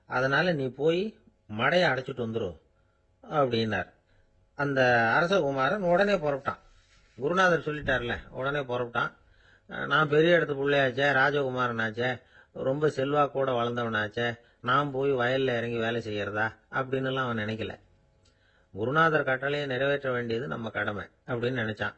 அதனால நீ போய் மடையை அடைச்சிட்டு வந்துரு அப்படின்னார். அந்த அரசகுமாரன் உடனே புறப்பட்டான். குருநாதர் சொல்லிட்டார்ல, உடனே புறப்பட்டான். நான் பெரிய இடத்து பிள்ளையாச்சே, ராஜகுமாரனாச்சே, ரொம்ப செல்வாக்கூட வளர்ந்தவனாச்சே, நான் போய் வயல்ல இறங்கி வேலை செய்யறதா அப்படின்னுலாம் அவன் நினைக்கல. குருநாதர் கட்டளையை நிறைவேற்ற வேண்டியது நம்ம கடமை அப்படின்னு நினைச்சான்.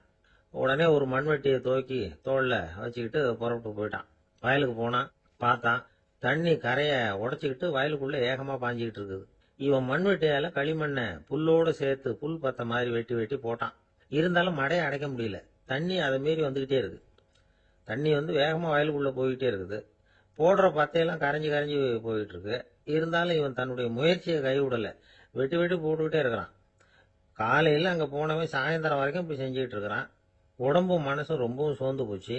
உடனே ஒரு மண்வெட்டியை தூக்கி தோல்ல வச்சுக்கிட்டு புறப்பட்டு போயிட்டான். வயலுக்கு போனான். பார்த்தான், தண்ணி கரைய உடைச்சிக்கிட்டு வயலுக்குள்ள ஏகமா பாஞ்சிக்கிட்டு இருக்குது. இவன் மண்வெட்டியால களிமண்ணை புல்லோட சேர்த்து புல் பத்த மாதிரி வெட்டி வெட்டி போட்டான். இருந்தாலும் மடையை அடைக்க முடியல. தண்ணி அதை மீறி வந்துகிட்டே இருக்கு. தண்ணி வேகமா வயலுக்குள்ள போய்கிட்டே இருக்குது. போடுற பத்தையெல்லாம் கரைஞ்சி கரைஞ்சி போயிட்டு இருக்கு. இருந்தாலும் இவன் தன்னுடைய முயற்சியை கைவிடல. வெட்டி வெட்டி போட்டுக்கிட்டே இருக்கிறான். காலையில அங்க போனவன் சாயந்தரம் வரைக்கும் இப்படி செஞ்சுக்கிட்டு இருக்கிறான். உடம்பும் மனசும் ரொம்பவும் சோர்ந்து போச்சு.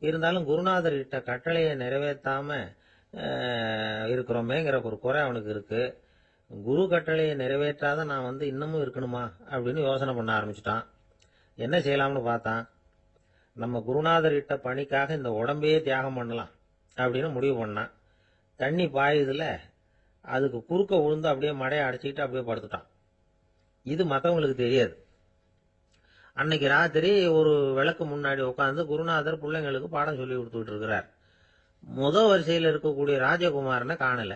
இருந்தாலும் குருநாதர் கிட்ட கட்டளையை நிறைவேற்றாம இருக்கிறோமேங்கிற ஒரு குறை அவனுக்கு இருக்கு. குரு கட்டளையை நிறைவேற்றாத நான் இன்னமும் இருக்கணுமா அப்படின்னு யோசனை பண்ண ஆரம்பிச்சுட்டான். என்ன செய்யலாம்னு பார்த்தான். நம்ம குருநாதர் கிட்ட பணிக்காக இந்த உடம்பையே தியாகம் பண்ணலாம் அப்படின்னு முடிவு பண்ணான். தண்ணி பாயுதுல, அதுக்கு குறுக்க விழுந்து அப்படியே மடையை அடைச்சிக்கிட்டு அப்படியே படுத்துட்டான். இது மற்றவங்களுக்கு தெரியாது. அன்னைக்கு ராத்திரி ஒரு விளக்கு முன்னாடி உட்காந்து குருநாதர் பிள்ளைங்களுக்கு பாடம் சொல்லி கொடுத்துட்டு இருக்கிறார். வரிசையில் இருக்கக்கூடிய ராஜகுமாரனை காணல.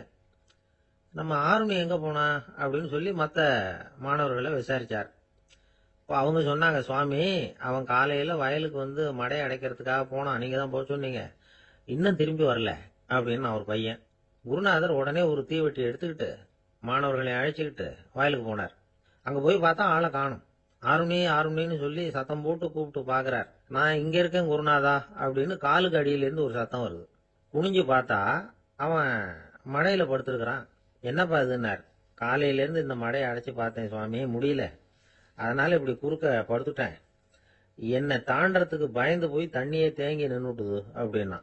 நம்ம ஆருணி எங்க போனா அப்படின்னு சொல்லி மற்ற மாணவர்களை விசாரிச்சார். அவங்க சொன்னாங்க, சுவாமி, அவன் காலையில வயலுக்கு மடையை அடைக்கிறதுக்காக போனான், நீங்க தான் போக சொன்னீங்க, இன்னும் திரும்பி வரல அப்படின்னு அவர் பையன். குருநாதர் உடனே ஒரு தீவெட்டி எடுத்துக்கிட்டு மாணவர்களை அழைச்சிக்கிட்டு வயலுக்கு போனார். அங்க போய் பார்த்தா ஆளை காணும். ஆருணி ஆருணின்னு சொல்லி சத்தம் போட்டு கூப்பிட்டு பாக்குறார். நான் இங்க இருக்கேன் குருநாதா அப்படின்னு காலுக்கு அடியிலிருந்து ஒரு சத்தம் வருது. குனிஞ்சு பார்த்தா அவன் மடையில படுத்திருக்கிறான். என்னப்பா இதுன்னார். காலையில இருந்து இந்த மடையை அடைச்சு பார்த்தேன் சுவாமி, முடியல, அதனால இப்படி குறுக்க படுத்துட்டேன். என்னை தாண்டறதுக்கு பயந்து போய் தண்ணியே தேங்கி நின்னுட்டுது அப்படின்னா.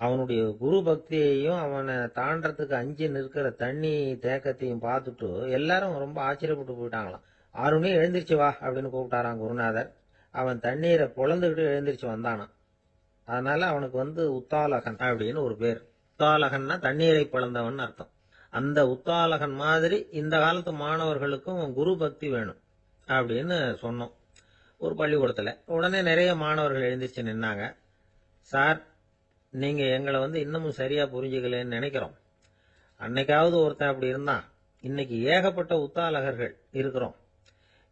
அவனுடைய குரு பக்தியையும் அவனை தாண்டறதுக்கு அஞ்சு நிற்கிற தண்ணி தேக்கத்தையும் பார்த்துட்டு எல்லாரும் ரொம்ப ஆச்சரியப்பட்டு போயிட்டாங்களாம். ஆருணி எழுந்திருச்சு வா அப்படின்னு கூப்பிட்டாராம் குருநாதர். அவன் தண்ணீரை பொழந்துகிட்டு எழுந்திருச்சு வந்தானான். அதனால அவனுக்கு உத்தாலகன் அப்படின்னு ஒரு பேர். உத்தாலகன்னா தண்ணீரை பிளந்தவன் அர்த்தம். அந்த உத்தாலகன் மாதிரி இந்த காலத்து மாணவர்களுக்கும் குரு பக்தி வேணும் அப்படின்னு சொன்னோம் ஒரு பள்ளிக்கூடத்துல. உடனே நிறைய மாணவர்கள் எழுந்திருச்சு நின்னாங்க. சார், நீங்க எங்களை இன்னமும் சரியா புரிஞ்சுக்கலன்னு நினைக்கிறோம். அன்னைக்காவது ஒருத்தன் அப்படி இருந்தான், இன்னைக்கு ஏகப்பட்ட உத்தாலகர்கள் இருக்கிறோம்.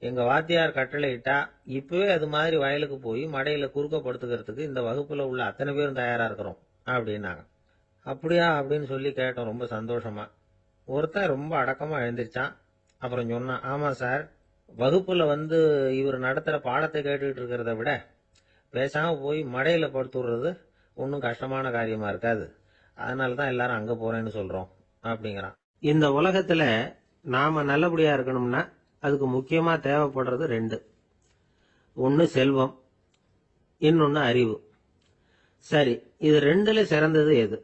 எங்க வாத்தியார் கட்டளையிட்டா இப்பவே அது மாதிரி வயலுக்கு போய் மடையில குறுக்கப்படுத்துக்கிறதுக்கு இந்த வகுப்புல உள்ள அத்தனை பேரும் தயாரா இருக்கிறோம் அப்படின்னாங்க. அப்படியா அப்படின்னு சொல்லி கேட்டோம் ரொம்ப சந்தோஷமா. ஒருத்தன் ரொம்ப அடக்கமா எழுந்திருச்சான். அப்புறம் சொன்னான், ஆமா சார், வகுப்புல இவர் நடத்துற பாடத்தை கேட்டுக்கிட்டு இருக்கிறத விட பேசாம போய் மடையில படுத்துடுறது ஒன்னும் கஷ்டமான காரியமா இருக்காது, அதனாலதான் எல்லாரும் அங்க போறேன்னு சொல்றோம் அப்படிங்கிறான். இந்த உலகத்துல நாம நல்லபடியா இருக்கணும்னா அதுக்கு முக்கியமா தேவைப்படுறது ரெண்டு. ஒன்னு செல்வம், இன்னொன்னு அறிவு. சரி, இது ரெண்டுல சிறந்தது எது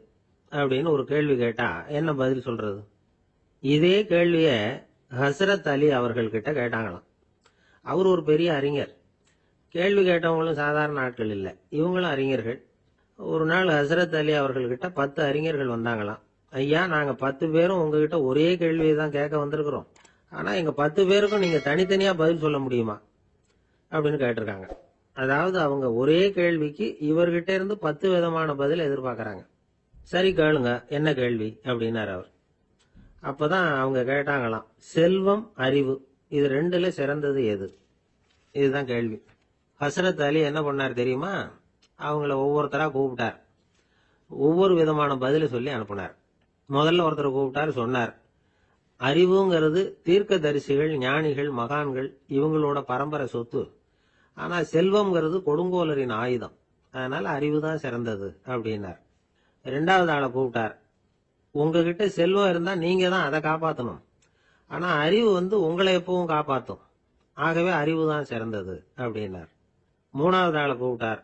அப்படின்னு ஒரு கேள்வி கேட்டா என்ன பதில் சொல்றது? இதே கேள்விய ஹசரத் அலி அவர்கள் கிட்ட கேட்டாங்களாம். அவர் ஒரு பெரிய அறிஞர். கேள்வி கேட்டவங்களும் சாதாரண ஆட்கள் இல்லை, இவங்களும் அறிஞர்கள். ஒரு நாள் ஹசரத் அலி அவர்கள்கிட்ட 10 அறிஞர்கள் வந்தாங்களாம். ஐயா, நாங்க 10 பேரும் உங்ககிட்ட ஒரே கேள்வியை தான் கேட்க வந்திருக்கிறோம். ஆனா எங்க 10 பேருக்கும் நீங்க தனித்தனியா பதில் சொல்ல முடியுமா அப்படின்னு கேட்டிருக்காங்க. அதாவது அவங்க ஒரே கேள்விக்கு இவர்கிட்ட இருந்து 10 விதமான பதில் எதிர்பார்க்கறாங்க. சரி கேளுங்க, என்ன கேள்வி அப்படின்னாரு அவர். அப்பதான் அவங்க கேட்டாங்களாம், செல்வம் அறிவு இது ரெண்டுல சிறந்தது எது? இதுதான் கேள்வி. ஹசரத் அலி என்ன பண்ணார் தெரியுமா? அவங்கள ஒவ்வொருத்தரா கூப்பிட்டார். ஒவ்வொரு விதமான பதில சொல்லி அனுப்புனார். முதல்ல ஒருத்தரை கூப்பிட்டார், சொன்னார், அறிவுங்கிறது தீர்க்க தரிசிகள், ஞானிகள், மகான்கள் இவங்களோட பரம்பரை சொத்து. ஆனா செல்வம்ங்கிறது கொடுங்கோலரின் ஆயுதம். அதனால அறிவு தான் சிறந்தது அப்படின்னார். ரெண்டாவது ஆளை கூப்பிட்டார். உங்ககிட்ட செல்வம் இருந்தா நீங்க தான் அதை காப்பாற்றணும். ஆனா அறிவு உங்களை எப்பவும் காப்பாற்றும். ஆகவே அறிவு தான் சிறந்தது அப்படின்னார். மூணாவது ஆளை கூப்பிட்டார்.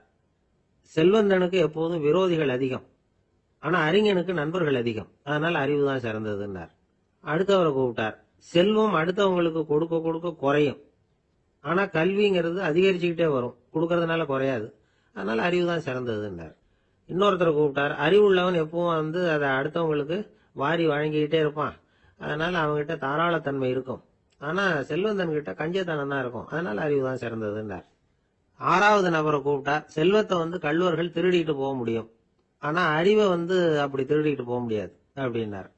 செல்வந்தனுக்கு எப்போதும் விரோதிகள் அதிகம், ஆனா அறிஞனுக்கு நண்பர்கள் அதிகம். அதனால அறிவு தான் சிறந்ததுன்னார். அடுத்தவரை கூப்பிட்டார். செல்வம் அடுத்தவங்களுக்கு கொடுக்க கொடுக்க குறையும், ஆனா கல்விங்கிறது அதிகரிச்சுக்கிட்டே வரும், கொடுக்கறதுனால குறையாது. அதனால அறிவு தான் சிறந்ததுன்னார். இன்னொருத்தரை கூப்பிட்டார். அறிவுள்ளவன் எப்பவும் அதை அடுத்தவங்களுக்கு வாரி வழங்கிக்கிட்டே இருப்பான். அதனால அவங்ககிட்ட தாராளத்தன்மை இருக்கும். ஆனா செல்வந்தன் கிட்ட கஞ்சத்தனம் தான் இருக்கும். அதனால அறிவு தான் சிறந்ததுன்னார். ஆறாவது நபரை கூப்பிட்டார். செல்வத்தை கள்வர்கள் திருடிட்டு போக முடியும், ஆனா அறிவை அப்படி திருடிட்டு போக முடியாது அப்படின்னார்.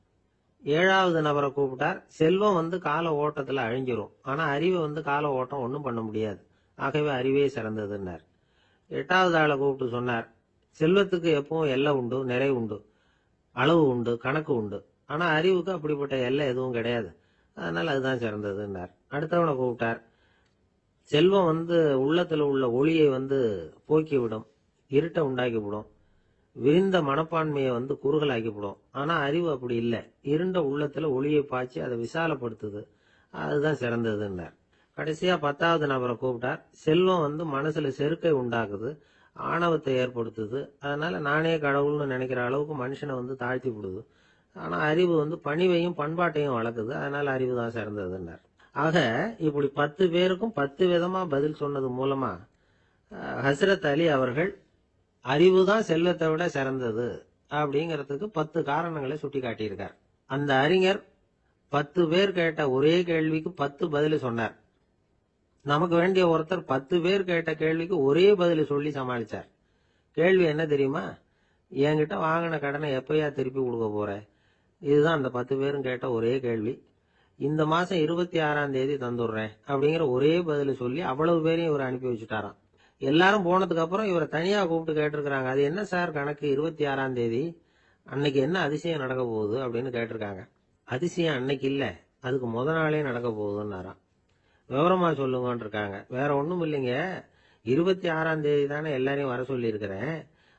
ஏழாவது நபரை கூப்பிட்டார். செல்வம் கால ஓட்டத்துல அழிஞ்சிரும், ஆனா அறிவை கால ஓட்டம் ஒன்றும் பண்ண முடியாது. ஆகவே அறிவே சிறந்ததுன்னார். எட்டாவது ஆளை கூப்பிட்டு சொன்னார், செல்வத்துக்கு எப்பவும் எல்லை உண்டு, நிறை உண்டு, அளவு உண்டு, கணக்கு உண்டு. ஆனா அறிவுக்கு அப்படிப்பட்ட எல்லை எதுவும் கிடையாது. அதனால அதுதான் சிறந்ததுன்னார். அடுத்தவனை கூப்பிட்டார். செல்வம் உள்ளத்துல உள்ள ஒளியை போக்கி விடும், இருட்டை உண்டாக்கி விடும், விரிந்த மனப்பான்மையை குறுகலாக்கி விடும். ஆனா அறிவு அப்படி இல்லை, இருண்ட உள்ளத்துல ஒளியை பாய்ச்சி அதை விசாலப்படுத்துது. அதுதான் சிறந்ததுன்னார். கடைசியா 10வது நபரை கூப்பிட்டார். செல்வம் மனசுல செருக்கை உண்டாக்குது, ஆணவத்தை ஏற்படுத்துது. அதனால நானே கடவுள்னு நினைக்கிற அளவுக்கு மனுஷனை தாழ்த்தி விடுது. ஆனா அறிவு பணிவையும் பண்பாட்டையும் வளர்க்குது. அதனால அறிவு தான் சிறந்ததுன்னார். ஆக இப்படி 10 பேருக்கும் 10 விதமா பதில் சொன்னது மூலமா ஹசரத் அலி அவர்கள் அறிவு தான் செல்வத்தை விட சிறந்தது அப்படிங்கறதுக்கு 10 காரணங்களை சுட்டி காட்டியிருக்கார். அந்த அறிஞர் 10 பேர் கேட்ட ஒரே கேள்விக்கு 10 பதில் சொன்னார். நமக்கு வேண்டிய ஒருத்தர் 10 பேர் கேட்ட கேள்விக்கு ஒரே பதில் சொல்லி சமாளிச்சார். கேள்வி என்ன தெரியுமா? என்கிட்ட வாங்கின கடனை எப்பயா திருப்பி கொடுக்க போற? இதுதான் அந்த 10 பேரும் கேட்ட ஒரே கேள்வி. இந்த மாசம் 26ஆம் தேதி தந்துடுறேன் அப்படிங்கிற ஒரே பதில் சொல்லி அவ்வளவு பேரையும் இவர் அனுப்பி வச்சுட்டாராம். எல்லாரும் போனதுக்கு அப்புறம் இவரை தனியா கூப்பிட்டு கேட்டிருக்காங்க. அது என்ன சார் கணக்கு, 26ஆம் தேதி அன்னைக்கு என்ன அதிசயம் நடக்க போகுது அப்படின்னு கேட்டிருக்காங்க. அதிசயம் அன்னைக்கு இல்ல, அதுக்கு முத நாளே நடக்க போகுதுன்னாராம். விவரமா சொல்லுங்கன்னு இருக்காங்க. வேற ஒண்ணும் இல்லைங்க, 26ஆம் தேதி தானே எல்லாரையும் வர சொல்லி இருக்கிறேன்,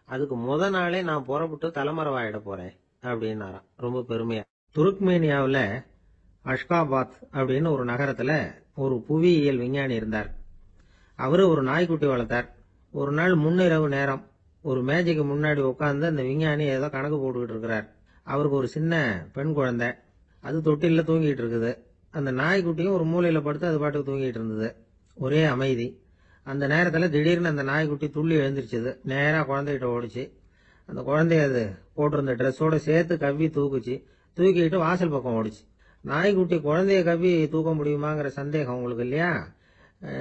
அதுக்கு முத நாளே நான் புறப்பட்டு தலைமறைவாயிட போறேன் அப்படின்னாராம் ரொம்ப பெருமையா. துருக்மேனியாவில் அஷ்காபாத் அப்படின்னு ஒரு நகரத்துல ஒரு புவியியல் விஞ்ஞானி இருந்தார். அவரு ஒரு நாய்க்குட்டி வளர்த்தார். ஒரு நாள் முன்னிரவு நேரம் ஒரு மேஜைக்கு முன்னாடி உட்கார்ந்து அந்த விஞ்ஞானி ஏதோ கணக்கு போட்டுக்கிட்டு இருக்கிறார். அவருக்கு ஒரு சின்ன பெண் குழந்தை, அது தொட்டில தூங்கிட்டு இருக்குது. அந்த நாய்க்குட்டியும் ஒரு மூலையில படுத்து அது பாட்டுக்கு தூங்கிட்டு இருந்தது. ஒரே அமைதி. அந்த நேரத்துல திடீர்னு அந்த நாய்க்குட்டி துள்ளி எழுந்திருச்சது. நேரா குழந்தைகிட்ட ஓடிச்சு. அந்த குழந்தைய அது போட்டிருந்த ட்ரெஸ்ஸோட சேர்த்து கவ்வி தூக்குச்சு. தூக்கிட்டு வாசல் பக்கம் ஓடிச்சு. நாய்க்குட்டி குழந்தைய கவ்வி தூக்க முடியுமாங்கிற சந்தேகம் உங்களுக்கு இல்லையா?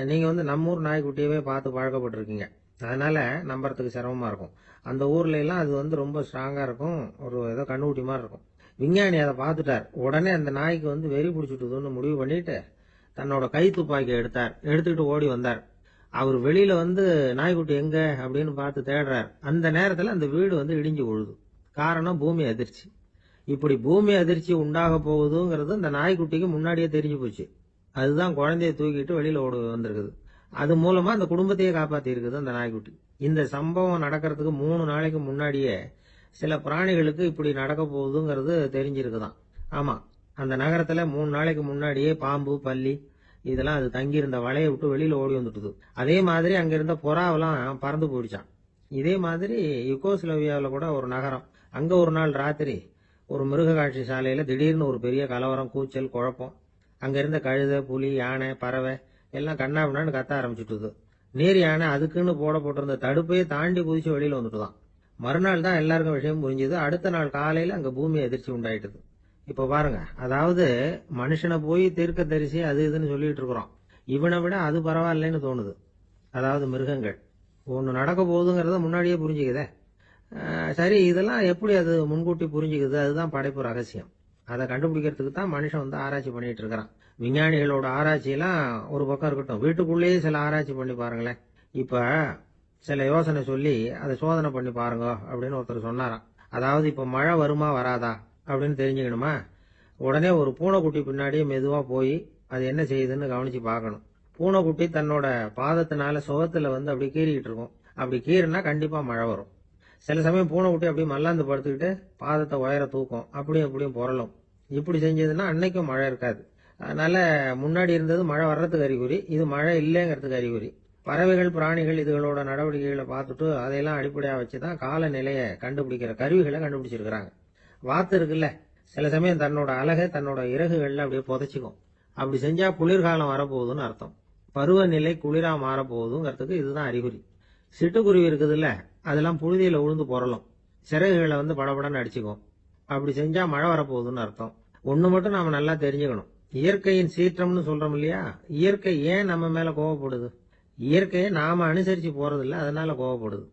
நீங்க நம்ம ஊர் நாய்க்குட்டியவே பார்த்து பழக்கப்பட்டிருக்கீங்க, அதனால நம்புறதுக்கு சிரமமா இருக்கும். அந்த ஊர்ல எல்லாம் அது ரொம்ப ஸ்ட்ராங்கா இருக்கும், ஒரு ஏதோ கண்ணுக்குட்டி மாதிரி இருக்கும். விஞ்ஞானி அதை பார்த்துட்டார். உடனே அந்த நாய்க்கு வெறி பிடிச்சிட்டுதுன்னு முடிவு பண்ணிட்டு தன்னோட கை துப்பாக்கி எடுத்துக்கிட்டு ஓடி வந்தார். அவர் வெளியில நாய்க்குட்டி எங்க அப்படின்னு பார்த்து தேடுறார். அந்த நேரத்துல அந்த வீடு இடிஞ்சு விழுது. காரணம் பூமி அதிர்ச்சி. இப்படி பூமி அதிர்ச்சி உண்டாக போகுதுங்கிறது அந்த நாய்க்குட்டிக்கு முன்னாடியே தெரிஞ்சு போச்சு. அதுதான் குழந்தைய தூக்கிட்டு வெளியில ஓடி வந்திருக்குது. அது மூலமா அந்த குடும்பத்தையே காப்பாத்தி இருக்குது அந்த நாய்க்குட்டி. இந்த சம்பவம் நடக்கிறதுக்கு 3 நாளைக்கு முன்னாடியே சில பிராணிகளுக்கு இப்படி நடக்க போகுதுங்கிறது தெரிஞ்சிருக்குதான். ஆமா, அந்த நகரத்துல 3 நாளைக்கு முன்னாடியே பாம்பு, பல்லி இதெல்லாம் அது தங்கி இருந்த வலையை விட்டு வெளியில ஓடி வந்துட்டுது. அதே மாதிரி அங்க இருந்த புறாவெல்லாம் பறந்து போயிடுச்சான். இதே மாதிரி யுகோஸ்லோவியாவில் கூட ஒரு நகரம், அங்க ஒரு நாள் ராத்திரி ஒரு மிருக காட்சி சாலையில திடீர்னு ஒரு பெரிய கலவரம், கூச்சல், குழப்பம். அங்க இருந்த கழுதை, புலி, யானை, பறவை எல்லாம் கண்ணாபின்னான்னு கத்த ஆரம்பிச்சுட்டுது. நீர் யானை அதுக்குன்னு போட்டிருந்த தடுப்பையே தாண்டி குதிச்சு வெளியில வந்துட்டுதான். மறுநாள் தான் எல்லாருக்கும் விஷயம் புரிஞ்சுது. அடுத்த நாள் காலையில அங்க பூமி எதிர்ச்சி உண்டாயிட்டுது. இப்ப பாருங்க, அதாவது மனுஷனை போய் தீர்க்க தரிசி அது இதுன்னு சொல்லிட்டு இருக்கிறோம். இவனை விட அது பரவாயில்லைன்னு தோணுது. அதாவது மிருகங்கள் ஒண்ணு நடக்க போகுதுங்கிறத முன்னாடியே புரிஞ்சுக்குதே. சரி, இதெல்லாம் எப்படி அது முன்கூட்டி புரிஞ்சுக்குது? அதுதான் படைப்பு ரகசியம். அதை கண்டுபிடிக்கிறதுக்கு தான் மனுஷன் ஆராய்ச்சி பண்ணிட்டு இருக்கிறான். விஞ்ஞானிகளோட ஆராய்ச்சியெல்லாம் ஒரு பக்கம் இருக்கட்டும், வீட்டுக்குள்ளேயே சில ஆராய்ச்சி பண்ணி பாருங்களேன். இப்ப சில யோசனை சொல்லி அதை சோதனை பண்ணி பாருங்க அப்படின்னு ஒருத்தர் சொன்னாராம். அதாவது இப்ப மழை வருமா வராதா அப்படின்னு தெரிஞ்சுக்கணுமா, உடனே ஒரு பூனைக்குட்டி பின்னாடியே மெதுவா போய் அது என்ன செய்யுதுன்னு கவனிச்சு பார்க்கணும். பூனைக்குட்டி தன்னோட பாதத்தினால சுகத்துல அப்படி கீறிக்கிட்டு இருக்கும். அப்படி கீறினா கண்டிப்பா மழை வரும். சில சமயம் பூனைக்குட்டி அப்படியே மல்லாந்து படுத்துக்கிட்டு பாதத்தை உயர தூக்கும், அப்படியும் அப்படியும் புரளும். இப்படி செஞ்சதுன்னா அன்னைக்கும் மழை இருக்காது. அதனால முன்னாடி இருந்தது மழை வர்றதுக்கு அறிகுறி, இது மழை இல்லைங்கிறதுக்கு அறிகுறி. பறவைகள், பிராணிகள் இதுகளோட நடவடிக்கைகளை பார்த்துட்டு அதையெல்லாம் அடிப்படையா வச்சுதான் காலநிலையை கண்டுபிடிக்கிற கருவிகளை கண்டுபிடிச்சிருக்கிறாங்க. வாத்து இருக்குல்ல, சில சமயம் தன்னோட அழகை தன்னோட இறகுகள்ல அப்படியே புதைச்சிக்கும். அப்படி செஞ்சா குளிர்காலம் வரப்போகுதுன்னு அர்த்தம். பருவநிலை குளிரா மாறப்போகுதுங்கிறதுக்கு இதுதான் அறிகுறி. சிட்டுக்குருவி இருக்குதுல்ல, அதெல்லாம் புழுதியில உழுந்து புரளும், சிறகுகளை படபடன்னு அடிச்சுக்கும். அப்படி செஞ்சா மழை வரப்போகுதுன்னு அர்த்தம். ஒண்ணு மட்டும் நாம நல்லா தெரிஞ்சுக்கணும், இயற்கையின் சீற்றம்னு சொல்றோம் இல்லையா, இயற்கை ஏன் நம்ம மேல கோவப்படுது? இயற்கையை நாம அனுசரிச்சு போறதில்ல, அதனால கோவப்படுது.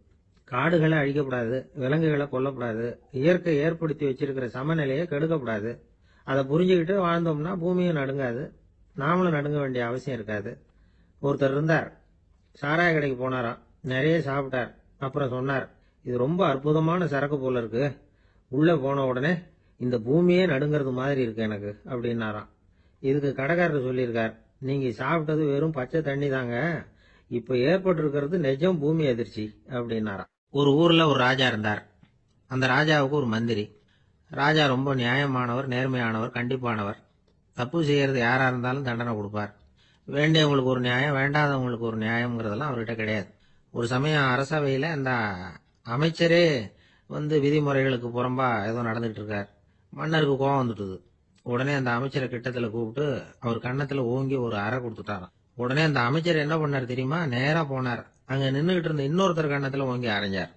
காடுகளை அழிக்கப்படாது, விலங்குகளை கொல்லப்படாது, இயற்கை ஏற்படுத்தி வச்சிருக்கிற சமநிலையை கெடுக்கப்படாது. அதை புரிஞ்சுக்கிட்டு வாழ்ந்தோம்னா பூமியும் நடுங்காது, நாமளும் நடுங்க வேண்டிய அவசியம் இருக்காது. ஒருத்தர் இருந்தார், சாராய கடைக்கு போனாராம், நிறைய சாப்பிட்டார். அப்புறம் சொன்னார், இது ரொம்ப அற்புதமான சரக்கு போல இருக்கு. உள்ள போன உடனே இந்த பூமியே நடுங்கிறது மாதிரி இருக்கு எனக்கு அப்படின்னாராம். இதுக்கு கடைக்காரர் சொல்லியிருக்கார், நீங்க சாப்பிட்டது வெறும் பச்சை தண்ணி தாங்க, இப்ப ஏற்பட்டிருக்கிறது நிஜம் பூமி அதிர்ச்சி அப்படின்னாராம். ஒரு ஊர்ல ஒரு ராஜா இருந்தார். அந்த ராஜாவுக்கு ஒரு மந்திரி. ராஜா ரொம்ப நியாயமானவர், நேர்மையானவர், கண்டிப்பானவர். தப்பு செய்யறது யாரா இருந்தாலும் தண்டனை கொடுப்பார். வேண்டியவங்களுக்கு ஒரு நியாயம், வேண்டாதவங்களுக்கு ஒரு நியாயம்ங்கிறதெல்லாம் அவர்கிட்ட கிடையாது. ஒரு சமயம் அரசவையில அந்த அமைச்சரே விதிமுறைகளுக்கு புறம்பா ஏதோ நடந்துட்டு இருக்கார். மன்னருக்கு கோபம் வந்துட்டுது. உடனே அந்த அமைச்சரை கிட்டத்துல கூப்பிட்டு அவர் கன்னத்துல ஓங்கி ஒரு அறை கொடுத்துட்டாராம். உடனே அந்த அமைச்சர் என்ன பண்ணார் தெரியுமா, நேரா போனார், அங்க நின்றுகிட்டு இருந்த இன்னொருத்தர் கன்னத்துல ஓங்கி அரைஞ்சார்.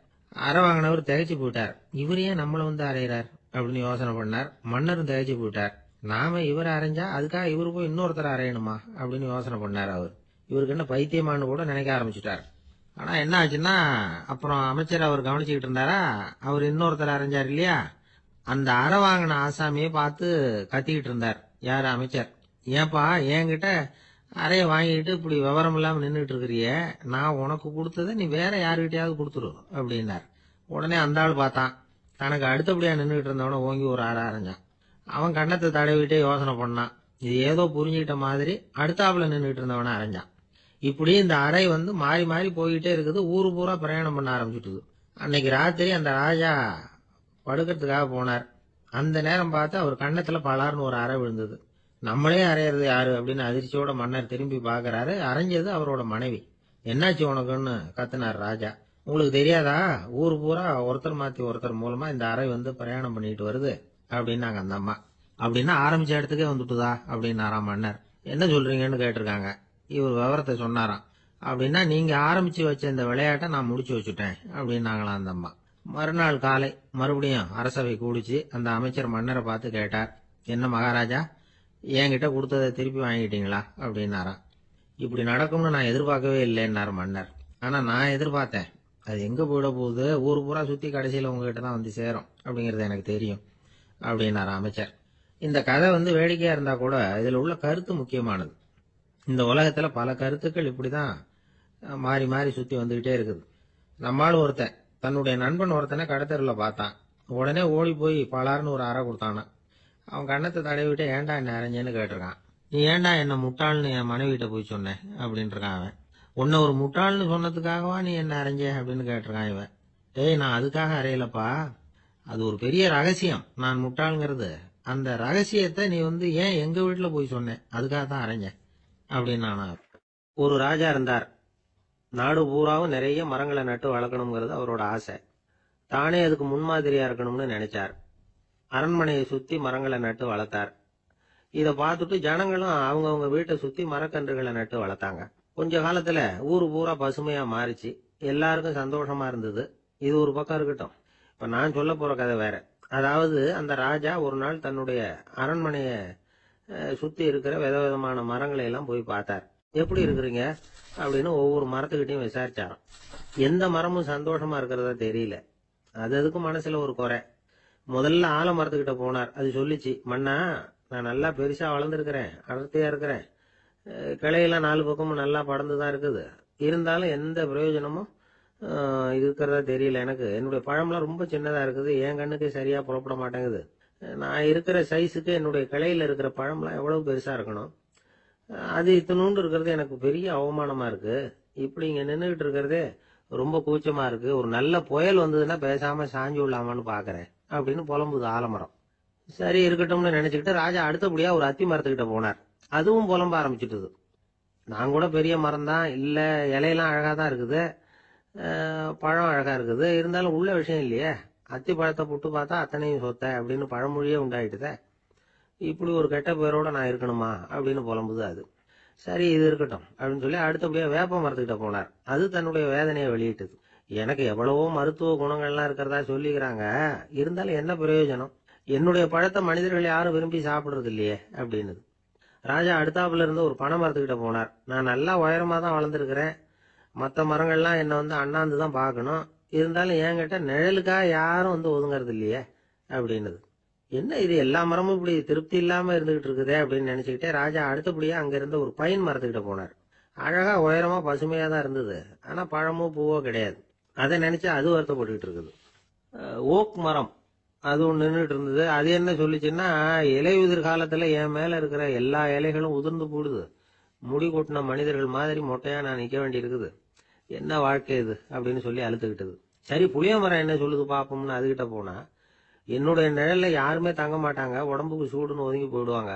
அறை வாங்கினவர் திகைச்சு போயிட்டார். இவர் ஏன் நம்மள அரைகிறார் அப்படின்னு யோசனை பண்ணார். மன்னரும் திகைச்சு போயிட்டார். நாம இவரை அரைஞ்சா அதுக்காக இவரு போய் இன்னொருத்தர் அரையணுமா அப்படின்னு யோசனை பண்ணார். அவர் இவருக்கு என்ன பைத்தியமானு கூட நினைக்க ஆரம்பிச்சுட்டார். ஆனா என்ன ஆச்சுன்னா, அப்புறம் அமைச்சர் அவர் கவனிச்சுக்கிட்டு இருந்தாரா, அவர் இன்னொருத்தர் அரைஞ்சார் இல்லையா, அந்த அறை வாங்கின ஆசாமியை பார்த்து கத்திக்கிட்டு இருந்தார். யாரு? அமைச்சர். ஏன்பா என்கிட்ட அறைய வாங்கிட்டு இப்படி விவரம் இல்லாம நின்றுட்டு இருக்கிறிய, நான் உனக்கு கொடுத்ததை நீ வேற யாருகிட்டயாவது கொடுத்துரு அப்படின்னார். உடனே அந்த ஆள் பார்த்தான், தனக்கு அடுத்தபடியா நின்றுட்டு இருந்தவன ஓங்கி ஒரு அறை அரைஞ்சான். அவன் கண்ணத்தை தடவிட்டே யோசனை பண்ணான். இது ஏதோ புரிஞ்சுக்கிட்ட மாதிரி அடுத்தாப்புல நின்றுட்டு இருந்தவன அரைஞ்சான். இப்படி இந்த அறை மாறி மாறி போய்கிட்டே இருக்குது. ஊரு பூரா பிரயாணம் பண்ண ஆரம்பிச்சுட்டுது. அன்னைக்கு ராத்திரி அந்த ராஜா படுக்கிறதுக்காக போனார். அந்த நேரம் பார்த்து அவர் கண்ணத்துல பலார்னு ஒரு அறை விழுந்தது. நம்மளே அறையிறது யாரு அப்படின்னு அதிர்ச்சியோட மன்னர் திரும்பி பாக்குறாரு. அரைஞ்சது அவரோட மனைவி. என்னாச்சு உனக்குன்னு கத்துனார் ராஜா. உங்களுக்கு தெரியாதா, ஊர் பூரா ஒருத்தர் மாத்தி ஒருத்தர் மூலமா இந்த அறை பிரயாணம் பண்ணிட்டு வருது அப்படின்னாங்க அந்த அம்மா. அப்படின்னா ஆரம்பிச்ச இடத்துக்கே வந்துட்டுதா அப்படின்னாராம் மன்னர். என்ன சொல்றீங்கன்னு கேட்டிருக்காங்க. இவர் விவரத்தை சொன்னாராம். அப்படின்னா நீங்க ஆரம்பிச்சு வச்ச இந்த விளையாட்டை நான் முடிச்சு வச்சுட்டேன் அப்படின்னாங்களாம் அந்த அம்மா. மறுநாள் காலை மறுபடியும் அரசவை கூடிச்சு அந்த அமைச்சர் மன்னரை பார்த்து கேட்டார், என்ன மகாராஜா, என்கிட்ட கொடுத்ததை திருப்பி வாங்கிட்டீங்களா அப்படின்னாராம். இப்படி நடக்கும்னு நான் எதிர்பார்க்கவே இல்லைன்னாரு மன்னர். ஆனா நான் எதிர்பார்த்தேன். அது எங்க போயிட போகுது, ஊர் பூரா சுத்தி கடைசியில உங்ககிட்ட தான் சேரும் அப்படிங்கறது எனக்கு தெரியும் அப்படின்னாரு அமைச்சர். இந்த கதை வேடிக்கையா இருந்தா கூட இதுல உள்ள கருத்து முக்கியமானது. இந்த உலகத்துல பல கருத்துக்கள் இப்படிதான் மாறி மாறி சுத்தி வந்துகிட்டே இருக்குது. நம்மால் ஒருத்தன் தன்னுடைய நண்பன் ஒருத்தனை கடத்தருல பார்த்தான். உடனே ஓடி போய் பலார்னு ஒரு அறை கொடுத்தானா. அவன் கண்ணத்தை தடவிட்டு ஏன்டா என்ன அரைஞ்சேன்னு கேட்டிருக்கான். நீ ஏன்டா என்ன முட்டாள்னு என் மனைவிட்ட போய் சொன்னேன் அப்படின்னு இருக்கான் அவன். உன்னை ஒரு முட்டாள்னு சொன்னதுக்காகவா நீ என்ன அரைஞ்ச அப்படின்னு கேட்டிருக்கான் இவன். டேய், நான் அதுக்காக அறையலப்பா, அது ஒரு பெரிய ரகசியம் நான் முட்டாளுங்கிறது. அந்த ரகசியத்தை நீ ஏன் எங்க வீட்டுல போய் சொன்னேன், அதுக்காக தான் அரைஞ்சேன். அப்படின்னு ஒரு ராஜா இருந்தார். நாடு பூராவும் நிறைய மரங்களை நட்டு வளர்க்கணுங்கிறது அவரோட ஆசை. தானே அதுக்கு முன்மாதிரியா இருக்கணும்னு நினைச்சார். அரண்மனையை சுத்தி மரங்களை நட்டு வளர்த்தார். இத பார்த்துட்டு ஜனங்களும் அவங்கவுங்க வீட்டை சுத்தி மரக்கன்றுகளை நட்டு வளர்த்தாங்க. கொஞ்ச காலத்துல ஊரு பூரா பசுமையா மாறிச்சு. எல்லாருக்கும் சந்தோஷமா இருந்தது. இது ஒரு பக்கம் இருக்கட்டும். இப்ப நான் சொல்ல போற கதை வேற. அதாவது அந்த ராஜா ஒரு நாள் தன்னுடைய அரண்மனைய சுத்தி இருக்கிற விதவிதமான மரங்களை எல்லாம் போய் பார்த்தார். எப்படி இருக்கிறீங்க அப்படின்னு ஒவ்வொரு மரத்துக்கிட்டையும் விசாரிச்சாராம். எந்த மரமும் சந்தோஷமா இருக்கிறதா தெரியல. அதுக்கு மனசுல ஒரு குறை. முதல்ல ஆலமரத்துக்கிட்ட போனார். அது சொல்லிச்சு, மண்ணா நான் நல்லா பெருசா வளர்ந்துருக்கிறேன், அடர்த்தியா இருக்கிறேன், கிளையெல்லாம் 4 பக்கமும் நல்லா படர்ந்துதான் இருக்குது, இருந்தாலும் எந்த பிரயோஜனமும் இருக்கிறதா தெரியல. எனக்கு என்னுடைய பழம்லாம் ரொம்ப சின்னதா இருக்குது, என் கண்ணுக்கு சரியா புறப்பட மாட்டேங்குது. நான் இருக்கிற சைஸுக்கு என்னுடைய கிளையில இருக்கிற பழம்லாம் எவ்வளவு பெருசா இருக்கணும், அது இத்தனூண்டு இருக்கிறது எனக்கு பெரிய அவமானமா இருக்கு. இப்படி இங்க நின்றுகிட்டு இருக்கிறதே ரொம்ப கூச்சமா இருக்கு. ஒரு நல்ல புயல் வந்ததுன்னா பேசாம சாஞ்சு விடலாமான்னு பாக்குறேன் அப்படின்னு புலம்புது ஆலமரம். சரி இருக்கட்டும்னு நினைச்சுக்கிட்டு ராஜா அடுத்தபடியா ஒரு அத்தி மரத்துக்கிட்ட போனார். அதுவும் புலம்ப ஆரம்பிச்சுட்டுது. நான் கூட பெரிய மரம் தான், இல்ல இலையெல்லாம் அழகா தான் இருக்குது, பழம் அழகா இருக்குது, இருந்தாலும் உள்ள விஷயம் இல்லையே, அத்தி பழத்தை புட்டு பார்த்தா அத்தனையும் சொத்த அப்படின்னு பழமொழியே உண்டாயிட்டுதே. இப்படி ஒரு கெட்ட பேரோட நான் இருக்கணுமா அப்படின்னு புலம்புது அது. சரி இது இருக்கட்டும் அப்படின்னு சொல்லி அடுத்தபடியா வேப்ப மரத்துக்கிட்ட போனார். அது தன்னுடைய வேதனையை வெளியிட்டது. எனக்கு எவ்வளவோ மருத்துவ குணங்கள்லாம் இருக்கிறதா சொல்லிக்கிறாங்க, இருந்தாலும் என்ன பிரயோஜனம், என்னுடைய பழத்தை மனிதர்கள் யாரும் விரும்பி சாப்பிடுறது இல்லையே அப்படின்னு. ராஜா அடுத்தாப்புல இருந்து ஒரு பனை மரத்துக்கிட்ட போனார். நான் நல்லா உயரமா தான் வளர்ந்துருக்கிறேன், மற்ற மரங்கள்லாம் என்னை அண்ணாந்து தான் பார்க்கணும், இருந்தாலும் என்கிட்ட நிழலுக்கா யாரும் ஒதுங்கறது இல்லையே அப்படின்னுது. என்ன இது எல்லா மரமும் இப்படி திருப்தி இல்லாம இருந்துகிட்டு இருக்குதே அப்படின்னு நினைச்சுக்கிட்டே ராஜா அடுத்தபடியா அங்க இருந்த ஒரு பைன் மரத்துக்கிட்ட போனார். அழகா உயரமா பசுமையா தான் இருந்தது, ஆனா பழமோ பூவோ கிடையாது. அதை நினைச்சு அது வருத்தப்பட்டுக்கிட்டு இருக்குது. ஓக் மரம் அது ஒன்று நின்றுட்டு இருந்தது. அது என்ன சொல்லிச்சுன்னா, இலையுதிர் காலத்துல என் மேல இருக்கிற எல்லா இலைகளும் உதிர்ந்து போடுது, முடி கொட்டின மனிதர்கள் மாதிரி மொட்டையா நான் நிக்க வேண்டி இருக்குது, என்ன வாழ்க்கை இது அப்படின்னு சொல்லி அழுத்துக்கிட்டது. சரி புளிய மரம் என்ன சொல்லுது பாப்போம்னு அதுகிட்ட போனா, என்னுடைய நிழல்ல யாருமே தங்க மாட்டாங்க, உடம்புக்கு சூடுன்னு ஒதுங்கி போயிடுவாங்க,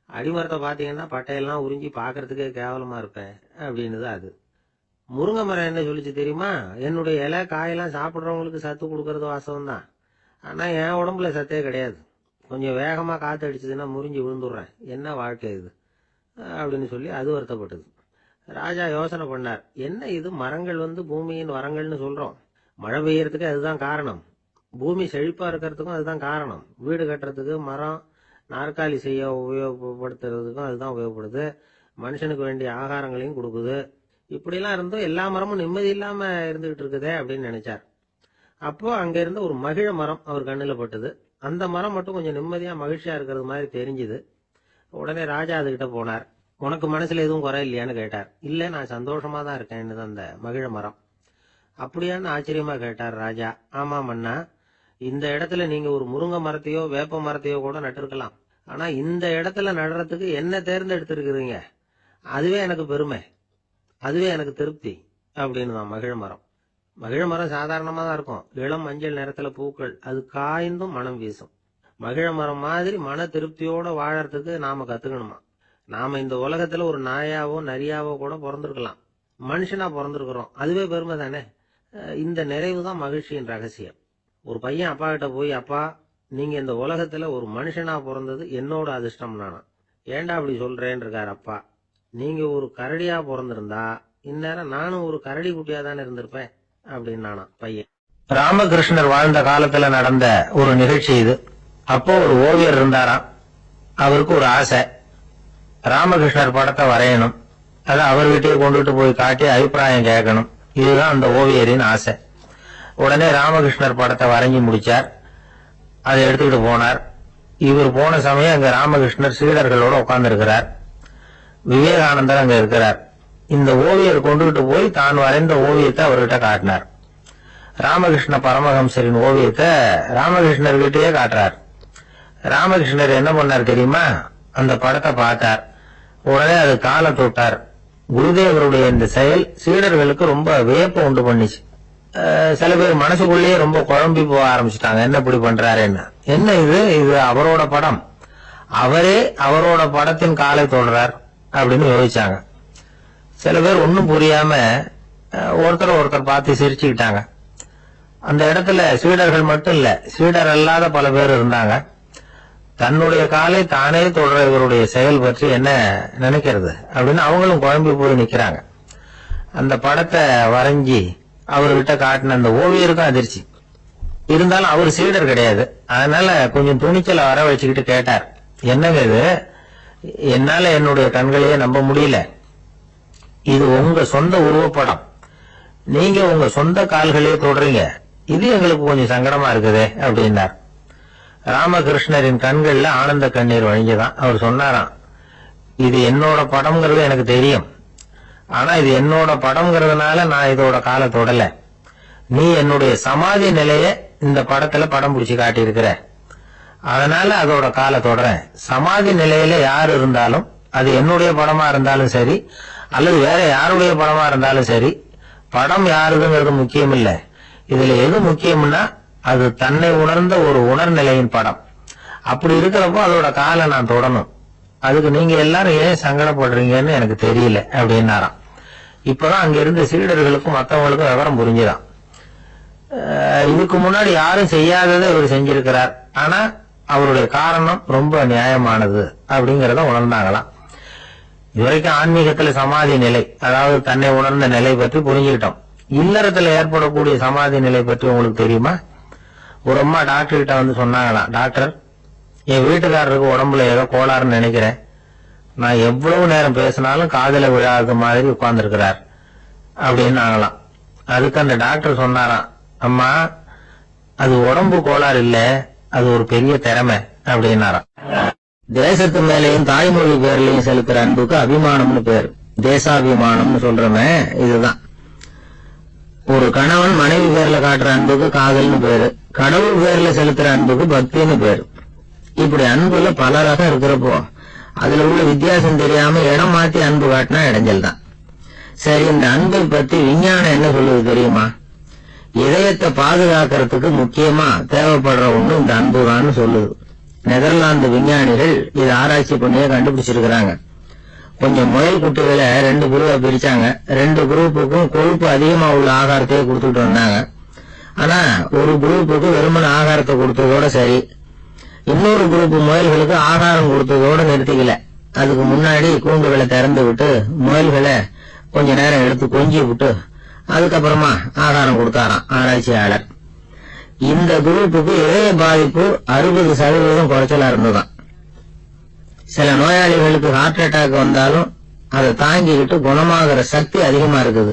அடிமரத்தை பாத்தீங்கன்னா பட்டையெல்லாம் உறிஞ்சி பாக்குறதுக்கே கேவலமா இருப்பேன் அப்படின்னுது அது. முருங்கை மரம் என்ன சொல்லிச்சு தெரியுமா, என்னுடைய இலை காயெல்லாம் சாப்பிட்றவங்களுக்கு சத்து கொடுக்கறது வாசம் தான், ஆனா என் உடம்புல சத்தே கிடையாது, கொஞ்சம் வேகமா காத்து அடிச்சதுன்னா முறிஞ்சு விழுந்துடுறேன், என்ன வாழ்க்கை இது அப்படின்னு சொல்லி அது வருத்தப்பட்டது. ராஜா யோசனை பண்ணார், என்ன இது மரங்கள் பூமியின் வரங்கள்னு சொல்றோம், மழை பெய்யறதுக்கு அதுதான் காரணம், பூமி செழிப்பா இருக்கிறதுக்கும் அதுதான் காரணம், வீடு கட்டுறதுக்கு மரம், நாற்காலி செய்ய உபயோகப்படுத்துறதுக்கும் அதுதான் உபயோகப்படுது, மனுஷனுக்கு வேண்டிய ஆகாரங்களையும் கொடுக்குது, இப்படிலாம் இருந்தும் எல்லா மரமும் நிம்மதி இல்லாம இருந்துகிட்டு இருக்குதே அப்படின்னு நினைச்சார். அப்போ அங்க இருந்த ஒரு மகிழ மரம் அவர் கண்ணுல பட்டது. அந்த மரம் மட்டும் கொஞ்சம் நிம்மதியா மகிழ்ச்சியா இருக்கிறது மாதிரி தெரிஞ்சுது. உடனே ராஜா அதுகிட்ட போனார். உனக்கு மனசுல எதுவும் குறை இல்லையான்னு கேட்டார். இல்ல நான் சந்தோஷமா தான் இருக்கேன்னு அந்த மகிழ மரம். அப்படியான்னு ஆச்சரியமா கேட்டார் ராஜா. ஆமா மன்னா, இந்த இடத்துல நீங்க ஒரு முருங்கை மரத்தையோ வேப்ப மரத்தையோ கூட நட்டிருக்கலாம், ஆனா இந்த இடத்துல நடுறதுக்கு என்ன தேர்ந்தெடுத்திருக்கிறீங்க, அதுவே எனக்கு பெருமை, அதுவே எனக்கு திருப்தி அப்படின்னு தான் மகிழ மரம். மகிழ மரம் சாதாரணமா தான் இருக்கும், இளம் மஞ்சள் நிறத்துல பூக்கள், அது காய்ந்தும் மனம் வீசும். மகிழ மரம் மாதிரி மன திருப்தியோட வாழறதுக்கு நாம கத்துக்கணுமா. நாம இந்த உலகத்துல ஒரு நாயாவோ நரியாவோ கூட பிறந்திருக்கலாம், மனுஷனா பிறந்திருக்கிறோம், அதுவே பெருமை தானே. இந்த நிறைவு தான் மகிழ்ச்சியின் ரகசியம். ஒரு பையன் அப்பா கிட்ட போய், அப்பா நீங்க இந்த உலகத்துல ஒரு மனுஷனா பிறந்தது என்னோட அதிர்ஷ்டம் நானா. ஏண்டா அப்படி சொல்றேன்னு இருக்காரு அப்பா. நீங்க ஒரு கரடியா பிறந்திருந்தா இந்நேரம் நானும் ஒரு கரடி குட்டியா தானே இருந்திருப்பேன் அப்படின்னு நானா பையன். ராமகிருஷ்ணர் வாழ்ந்த காலத்துல நடந்த ஒரு நிகழ்ச்சி இது. அப்போ ஒரு ஓவியர் இருந்தாராம். அவருக்கு ஒரு ஆசை, ராமகிருஷ்ணர் படத்தை வரையணும், அதை அவர் வீட்டையே கொண்டுட்டு போய் காட்டி அபிப்பிராயம் கேட்கணும். இதுதான் அந்த ஓவியரின் ஆசை. உடனே ராமகிருஷ்ணர் படத்தை வரைஞ்சி முடிச்சார். அதை எடுத்துக்கிட்டு போனார். இவர் போன சமயம் அங்க ராமகிருஷ்ணர் சீடர்களோட உட்கார்ந்து இருக்கிறார். விவேகானந்தர் அங்க இருக்கிறார். இந்த ஓவியர் கொண்டுகிட்டு போய் தான் வரைந்த ஓவியத்தை அவர்கிட்ட காட்டினார். ராமகிருஷ்ண பரமஹம்சரின் ஓவியத்தை ராமகிருஷ்ணர் கிட்டயே காட்டுறார். ராமகிருஷ்ணர் என்ன பண்ணார் தெரியுமா, அந்த படத்தை பார்த்தார். உடனே அது காலை தொட்டார். குருதேவருடைய இந்த செயல் சீடர்களுக்கு ரொம்ப வியப்பை உண்டு பண்ணிச்சு. சில பேர் மனசுக்குள்ளேயே ரொம்ப குழம்பி போக ஆரம்பிச்சுட்டாங்க, என்ன இப்படி பண்றாருன்னு. என்ன இது, இது அவரோட படம், அவரே அவரோட படத்தின் காலை தொடுறார், அப்படின்னு யோசிச்சாங்க. சில பேர் ஒன்னும் புரியாம ஒருத்தர் பார்த்து சிரிச்சுக்கிட்டாங்க. அந்த இடத்துல சீடர்கள் மட்டும் இல்ல, சீடர் அல்லாத பல பேர் இருந்தாங்க. தன்னுடைய காலை தானே தொடர இவருடைய செயல் பற்றி என்ன நினைக்கிறது அப்படின்னு அவங்களும் குழம்பி போய் நிக்கிறாங்க. அந்த படத்தை வரைஞ்சி அவர்கிட்ட காட்டின அந்த ஓவியருக்கும் அதிர்ச்சி. இருந்தாலும் அவர் சீடர் கிடையாது. அதனால கொஞ்சம் துணிச்சலை வர வச்சுக்கிட்டு கேட்டார், என்னங்க இது, என்னால என்னுடைய கண்களையே நம்ப முடியல. இது உங்க சொந்த உருவப்படம், நீங்க உங்க சொந்த கால்களையே தொடறீங்க, இது எங்களுக்கு கொஞ்சம் சங்கடமா இருக்குது அப்படின்னார். ராமகிருஷ்ணரின் கண்கள்ல ஆனந்த கண்ணீர் வழிஞ்சுதான். அவர் சொன்னாராம், இது என்னோட படம்ங்கிறது எனக்கு தெரியும், ஆனா இது என்னோட படம்ங்கிறதுனால நான் இதோட காலை தொடல. நீ என்னுடைய சமாதி நிலைய இந்த படத்துல படம் பிடிச்சு காட்டியிருக்கிற, அதனால அதோட காலை தொடறேன். சமாதி நிலையில யார் இருந்தாலும், அது என்னுடைய படமா இருந்தாலும் சரி அல்லது வேற யாருடைய படமா இருந்தாலும் சரி, படம் யாருதுங்கிறது முக்கியம் இல்ல. இதுல எது முக்கியம்னா அது தன்னை உணர்ந்த ஒரு உணர்நிலையின் படம். அப்படி இருக்கிறப்போ அதோட காலை நான் தொடணும். அதுக்கு நீங்க எல்லாரும் ஏன் சங்கடப்படுறீங்கன்னு எனக்கு தெரியல அப்படின்னாராம். இப்பதான் அங்க இருந்த சீடர்களுக்கும் மற்றவங்களுக்கும் விவரம் புரிஞ்சுதான். இதுக்கு முன்னாடி யாரும் செய்யாததை இவர் செஞ்சிருக்கிறார், ஆனா அவருடைய காரணம் ரொம்ப நியாயமானது அப்படிங்கறத உணர்ந்தாங்களாம். இதுவரைக்கும் ஆன்மீகத்துல சமாதி நிலை, அதாவது தன்னை உணர்ந்த நிலை பற்றி புரிஞ்சுக்கிட்டோம். இல்லறத்துல ஏற்படக்கூடிய சமாதி நிலை பற்றி உங்களுக்கு தெரியுமா? ஒரு அம்மா டாக்டர் கிட்ட வந்து சொன்னாங்களாம், டாக்டர், என் வீட்டுக்காரருக்கு உடம்புல ஏதோ கோளாறுன்னு நினைக்கிறேன், நான் எவ்வளவு நேரம் பேசினாலும் காதுல விழாத மாதிரி உட்கார்ந்து இருக்கிறார் அப்படின்னு ஆகலாம். அதுக்கு அந்த டாக்டர் சொன்னாராம், அம்மா அது உடம்பு கோளாறு இல்ல, அது ஒரு பெரிய திறமை அப்படின்னாராம். தேசத்து மேலையும் தாய்மொழி பேர்லயும் செலுத்துற அன்புக்கு அபிமானம்னு பேரு. தேசாபிமானம்னு சொல்றமே இதுதான். ஒரு கணவன் மனைவி பேர்ல காட்டுற அன்புக்கு காதல்னு பேரு. கடவுள் பேர்ல செலுத்துற அன்புக்கு பக்தின்னு பேரு. இப்படி அன்புல பல ரகம் இருக்கிறப்போ அதுல உள்ள வித்தியாசம் தெரியாம இடம் மாத்தி அன்பு காட்டினா இடைஞ்சல் தான். சரி, இந்த அன்பை பத்தி விஞ்ஞானம் என்ன சொல்லுது தெரியுமா? இதயத்தை பாதுகாக்கிறதுக்கு முக்கியமா தேவைப்படுற ஒண்ணு இந்த அன்புதான்னு சொல்லுது. நெதர்லாந்து விஞ்ஞானிகள் இதை ஆராய்ச்சி பண்ணியே கண்டுபிடிச்சிருக்கிறாங்க. கொஞ்சம் முயல் குட்டிகளை 2 குரூப்பா பிரிச்சாங்க. 2 குரூப்புக்கும் கொழுப்பு அதிகமா உள்ள ஆகாரத்தையே கொடுத்துட்டு வந்தாங்க. ஆனா ஒரு குரூப்புக்கு வெறுமன ஆகாரத்தை கொடுத்ததோட சரி, இன்னொரு குரூப் முயல்களுக்கு ஆகாரம் கொடுத்ததோட நிறுத்திக்கல. அதுக்கு முன்னாடி கூண்டுகளை திறந்து விட்டு முயல்களை கொஞ்ச நேரம் எடுத்து கொஞ்சி விட்டு அதுக்கப்புறமா ஆகாரம் கொடுத்தாராம் ஆராய்ச்சியாளர். இந்த குரூப்புக்கு இதய பாதிப்பு 60% குறைச்சலா இருந்ததுதான். சில நோயாளிகளுக்கு ஹார்ட் அட்டாக் வந்தாலும் அதை தாங்கிக்கிட்டு குணமாகிற சக்தி அதிகமா இருக்குது.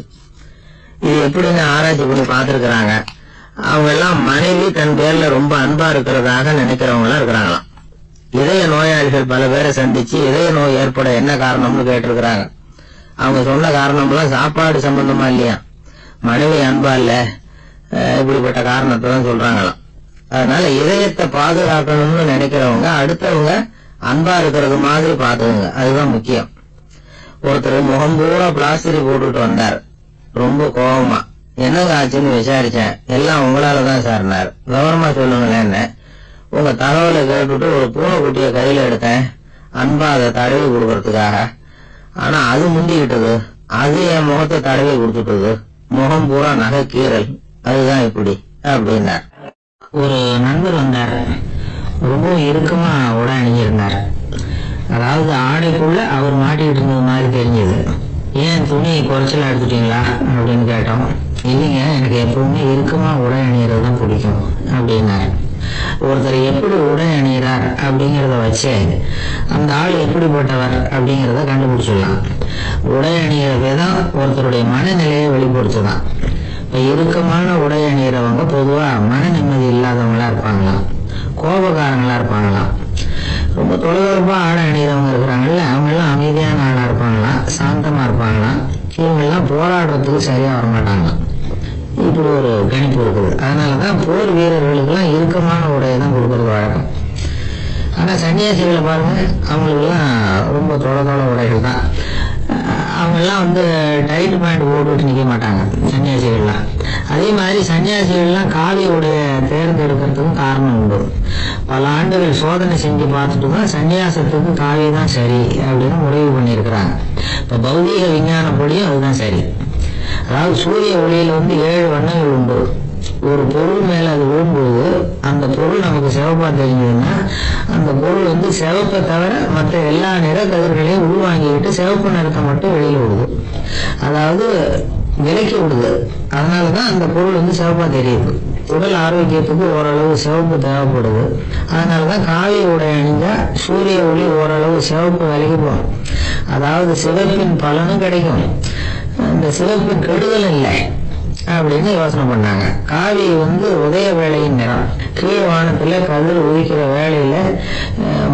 இது எப்படின்னு ஆராய்ச்சி பண்ணி பார்த்திருக்கிறாங்க. அவங்க எல்லாம் மனைவி தன் பேர்ல ரொம்ப அன்பா இருக்கிறதாக நினைக்கிறவங்களா இருக்கிறாங்களாம். இதய நோயாளிகள் பல பேரை சந்திச்சு இதய நோய் ஏற்பட என்ன காரணம்னு கேட்டிருக்கிறாங்க. அவங்க சொன்ன காரணம்லாம் சாப்பாடு சம்பந்தமா இல்லையா, மனைவி அன்பா இல்ல, இப்படிப்பட்ட காரணத்தை தான் சொல்றாங்களாம். அதனால இதயத்தை பாதுகாக்கணும்னு நினைக்கிறவங்க அடுத்தவங்க அன்பா இருக்கிறது மாதிரி பாத்துக்குங்க, அதுதான் முக்கியம். ஒருத்தர் முகம் பூரா பிளாஸ்டர் போட்டுட்டு வந்தார், ரொம்ப கோபமா. என்னங்க ஆச்சுன்னு விசாரிச்சேன். எல்லாம் உங்களாலதான் சார்னார். விவரமா சொல்லுங்களேன். என்ன உங்க தகவலை கேட்டுட்டு ஒரு பூனைக்குட்டிய கையில எடுத்தேன், அன்பா அதை தடவி கொடுக்கறதுக்காக. ஆனா அது முந்திக்கிட்டது, அது என் முகத்தை தடவி கொடுத்துட்டது, முகம் பூரா நகை கீறல், அதுதான் இப்படி அப்படின்னார். ஒரு நண்பர் வந்தார், ரொம்ப இறுக்கமா உடை அணிஞ்சிருந்தார். அதாவது ஆடைக்குள்ள அவர் மாட்டிக்கிட்டு இருந்தது மாதிரி தெரிஞ்சது. ஏன் துணி குறைச்சலா எடுத்துட்டீங்களா அப்படின்னு கேட்டோம். இல்லைங்க, எனக்கு எப்பவுமே இறுக்கமா உடை அணியறது தான் பிடிக்கும் அப்படின்னாரு. ஒருத்தர் எப்படி உடை அணிகிறார் அப்படிங்கறத வச்சு அந்த ஆள் எப்படிப்பட்டவர் அப்படிங்கறத கண்டுபிடிச்சிடலாம். உடை அணிகிற விதம் ஒருத்தருடைய மனநிலையை வெளிப்படுத்துதான். இறுக்கமான உடை அணிகிறவங்க பொதுவா மன நிம்மதி இல்லாதவங்களா இருப்பாங்களாம், கோபக்காரங்களா இருப்பாங்களாம். ரொம்ப தொலைதொலைப்பா ஆடை அணிகிறவங்க இருக்கிறாங்கல்ல, அவங்க எல்லாம் அமைதியான ஆளா இருப்பாங்களாம், சாந்தமா இருப்பாங்களாம். இவங்க எல்லாம் போராடுறதுக்கு சரியா வரமாட்டாங்களாம். இப்படி ஒரு கணிப்பு இருக்குது. அதனாலதான் போர் வீரர்களுக்கு எல்லாம் இறுக்கமான உடையை தான் கொடுக்கறது வழக்கம். ஆனா சன்னியாசிகளை பாருங்க, அவங்களுக்கு எல்லாம் ரொம்ப தொலை உடைகள் தான். அவங்கெல்லாம் வந்து டைட் பேண்ட் போட்டுட்டு நிற்க மாட்டாங்க சன்னியாசிகள்லாம். அதே மாதிரி சன்னியாசிகள்லாம் காவி உடைய தேர்ந்தெடுக்கிறதுக்கும் காரணம் உண்டு. பல ஆண்டுகள் சோதனை செஞ்சு பார்த்துட்டு தான் சன்னியாசத்துக்கு காவி தான் சரி அப்படின்னு முடிவு பண்ணியிருக்கிறாங்க. இப்போ பௌதீக விஞ்ஞானப்படியும் அதுதான் சரி. அதாவது சூரிய ஒளியில வந்து 7 வண்ணங்கள் உண்டு. ஒரு பொருள் மேல அது விழும்போது அந்த பொருள் நமக்கு சிவப்பா தெரிஞ்சதுன்னா அந்த பொருள் வந்து சிவப்பை தவிர மற்ற எல்லா நிற கதிர்களையும் உள்வாங்கிக்கிட்டு சிவப்பு நிறத்தை மட்டும் வெளியில விடுது, அதாவது விலக்கி விடுது. அதனாலதான் அந்த பொருள் வந்து சிவப்பா தெரியுது. உடல் ஆரோக்கியத்துக்கு ஓரளவு சிவப்பு தேவைப்படுது. அதனாலதான் காவி உடை அணிஞ்சா சூரிய ஒளி ஓரளவு சிவப்பு விலகி போகும். அதாவது சிவப்பின் பலனும் கிடைக்கும், இந்த சிவப்பின் கெடுதல் இல்லை அப்படின்னு யோசனை பண்ணாங்க. காவி வந்து உதய வேளையின் நிறம். கீழ் வானத்துல கதிர் உதிக்கிற வேளையில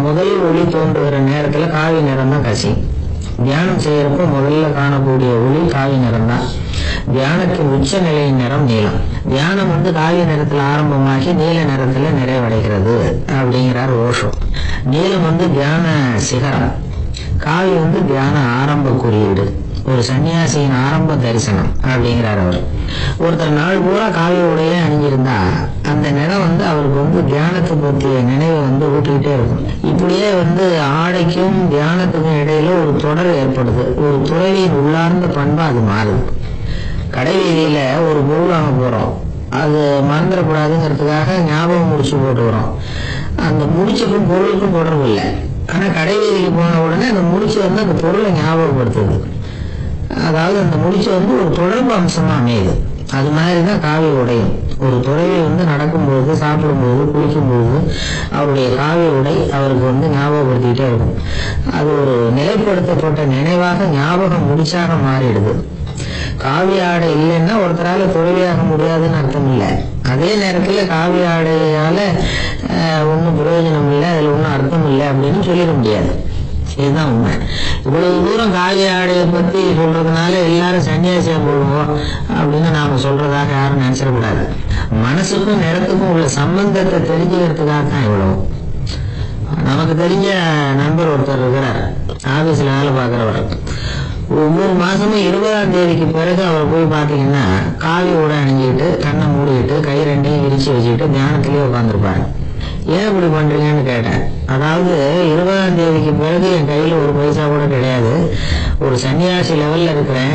முதல் ஒளி தோன்றுகிற நேரத்துல காவி நிறம் தான் கசி. தியானம் செய்யறப்ப முதல்ல காணக்கூடிய ஒளி காவி நிறம் தான். தியானத்தின் உச்ச நிலையின் நிறம் நீலம். தியானம் வந்து காவி நிறத்துல ஆரம்பமாகி நீல நிறத்துல நிறைவடைகிறது அப்படிங்கிறார் ஓஷோ. நீலம் வந்து தியான சிகரம், காவி வந்து தியான ஆரம்ப குறியீடு, ஒரு சன்னியாசியின் ஆரம்ப தரிசனம் அப்படிங்கிறார் அவர். ஒருத்தர் நாள் பூரா காவி உடைய அணிஞ்சிருந்தா அந்த நிறம் வந்து அவருக்கு வந்து தியானத்தை பற்றிய நினைவை வந்து ஊட்டிக்கிட்டே இருக்கும். இப்படியே வந்து ஆடைக்கும் தியானத்துக்கும் இடையில ஒரு தொடர் ஏற்படுது. ஒரு துறவியின் உள்ளார்ந்த பண்பா அது மாறுது. கடை வீதியில ஒரு பொருள் வாங்க போறோம், அது மறந்துடக்கூடாதுங்கிறதுக்காக ஞாபகம் முடிச்சு போட்டுக்கிறோம். அந்த முடிச்சுக்கும் பொருளுக்கும் தொடர்பு இல்லை. ஆனா கடை வீதிக்கு போன உடனே அந்த முடிச்சு வந்து அந்த பொருளை ஞாபகப்படுத்துது. அதாவது அந்த முடிச்சு வந்து ஒரு தொடர்பு அம்சமா அமையுது. அது மாதிரிதான் காவி உடையும். ஒரு துறவி வந்து நடக்கும்போது, சாப்பிடும்போது, குளிக்கும்போது அவருடைய காவி உடை அவருக்கு வந்து ஞாபகப்படுத்திக்கிட்டே இருக்கும். அது ஒரு நிலைப்படுத்தப்பட்ட நினைவாக ஞாபகம் முடிச்சாக மாறிடுது. காவி ஆடை இல்லைன்னா ஒருத்தரால துறவியாக முடியாதுன்னு அர்த்தம் இல்லை. அதே நேரத்துல காவி ஆடையால ஒன்றும் பிரயோஜனம் இல்லை, அதுல ஒன்றும் அர்த்தம் இல்லை அப்படின்னு சொல்லிட முடியாது. இதுதான் உண்மை. இவ்வளவு தூரம் காவி ஆடையை பத்தி சொல்றதுனால எல்லாரும் சன்னியாசியா போடுவோம் அப்படின்னு நாம சொல்றதாக யாரும் நினைச்சிடக்கூடாது. மனசுக்கும் நிறத்துக்கும் உள்ள சம்பந்தத்தை தெரிஞ்சுக்கிறதுக்காக தான் இவ்வளவு. நமக்கு தெரிஞ்ச நண்பர் ஒருத்தர் இருக்கிறார், ஆபீஸ்ல வேலை பார்க்கிறவர். ஒவ்வொரு மாசமும் 20ஆம் தேதிக்கு பிறகு அவர் போய் பாத்தீங்கன்னா காவி உடை அணிஞ்சிட்டு கண்ணை மூடிக்கிட்டு கை ரெண்டையும் விரிச்சு வச்சுக்கிட்டு தியானத்திலேயே உட்காந்துருப்பாரு. ஏன் இப்படி பண்றீங்கன்னு கேட்டேன். அதாவது 20ஆம் தேதிக்கு பிறகு என் கையில ஒரு பைசா கூட கிடையாது, ஒரு சன்னியாசி லெவல்ல இருக்கிறேன்,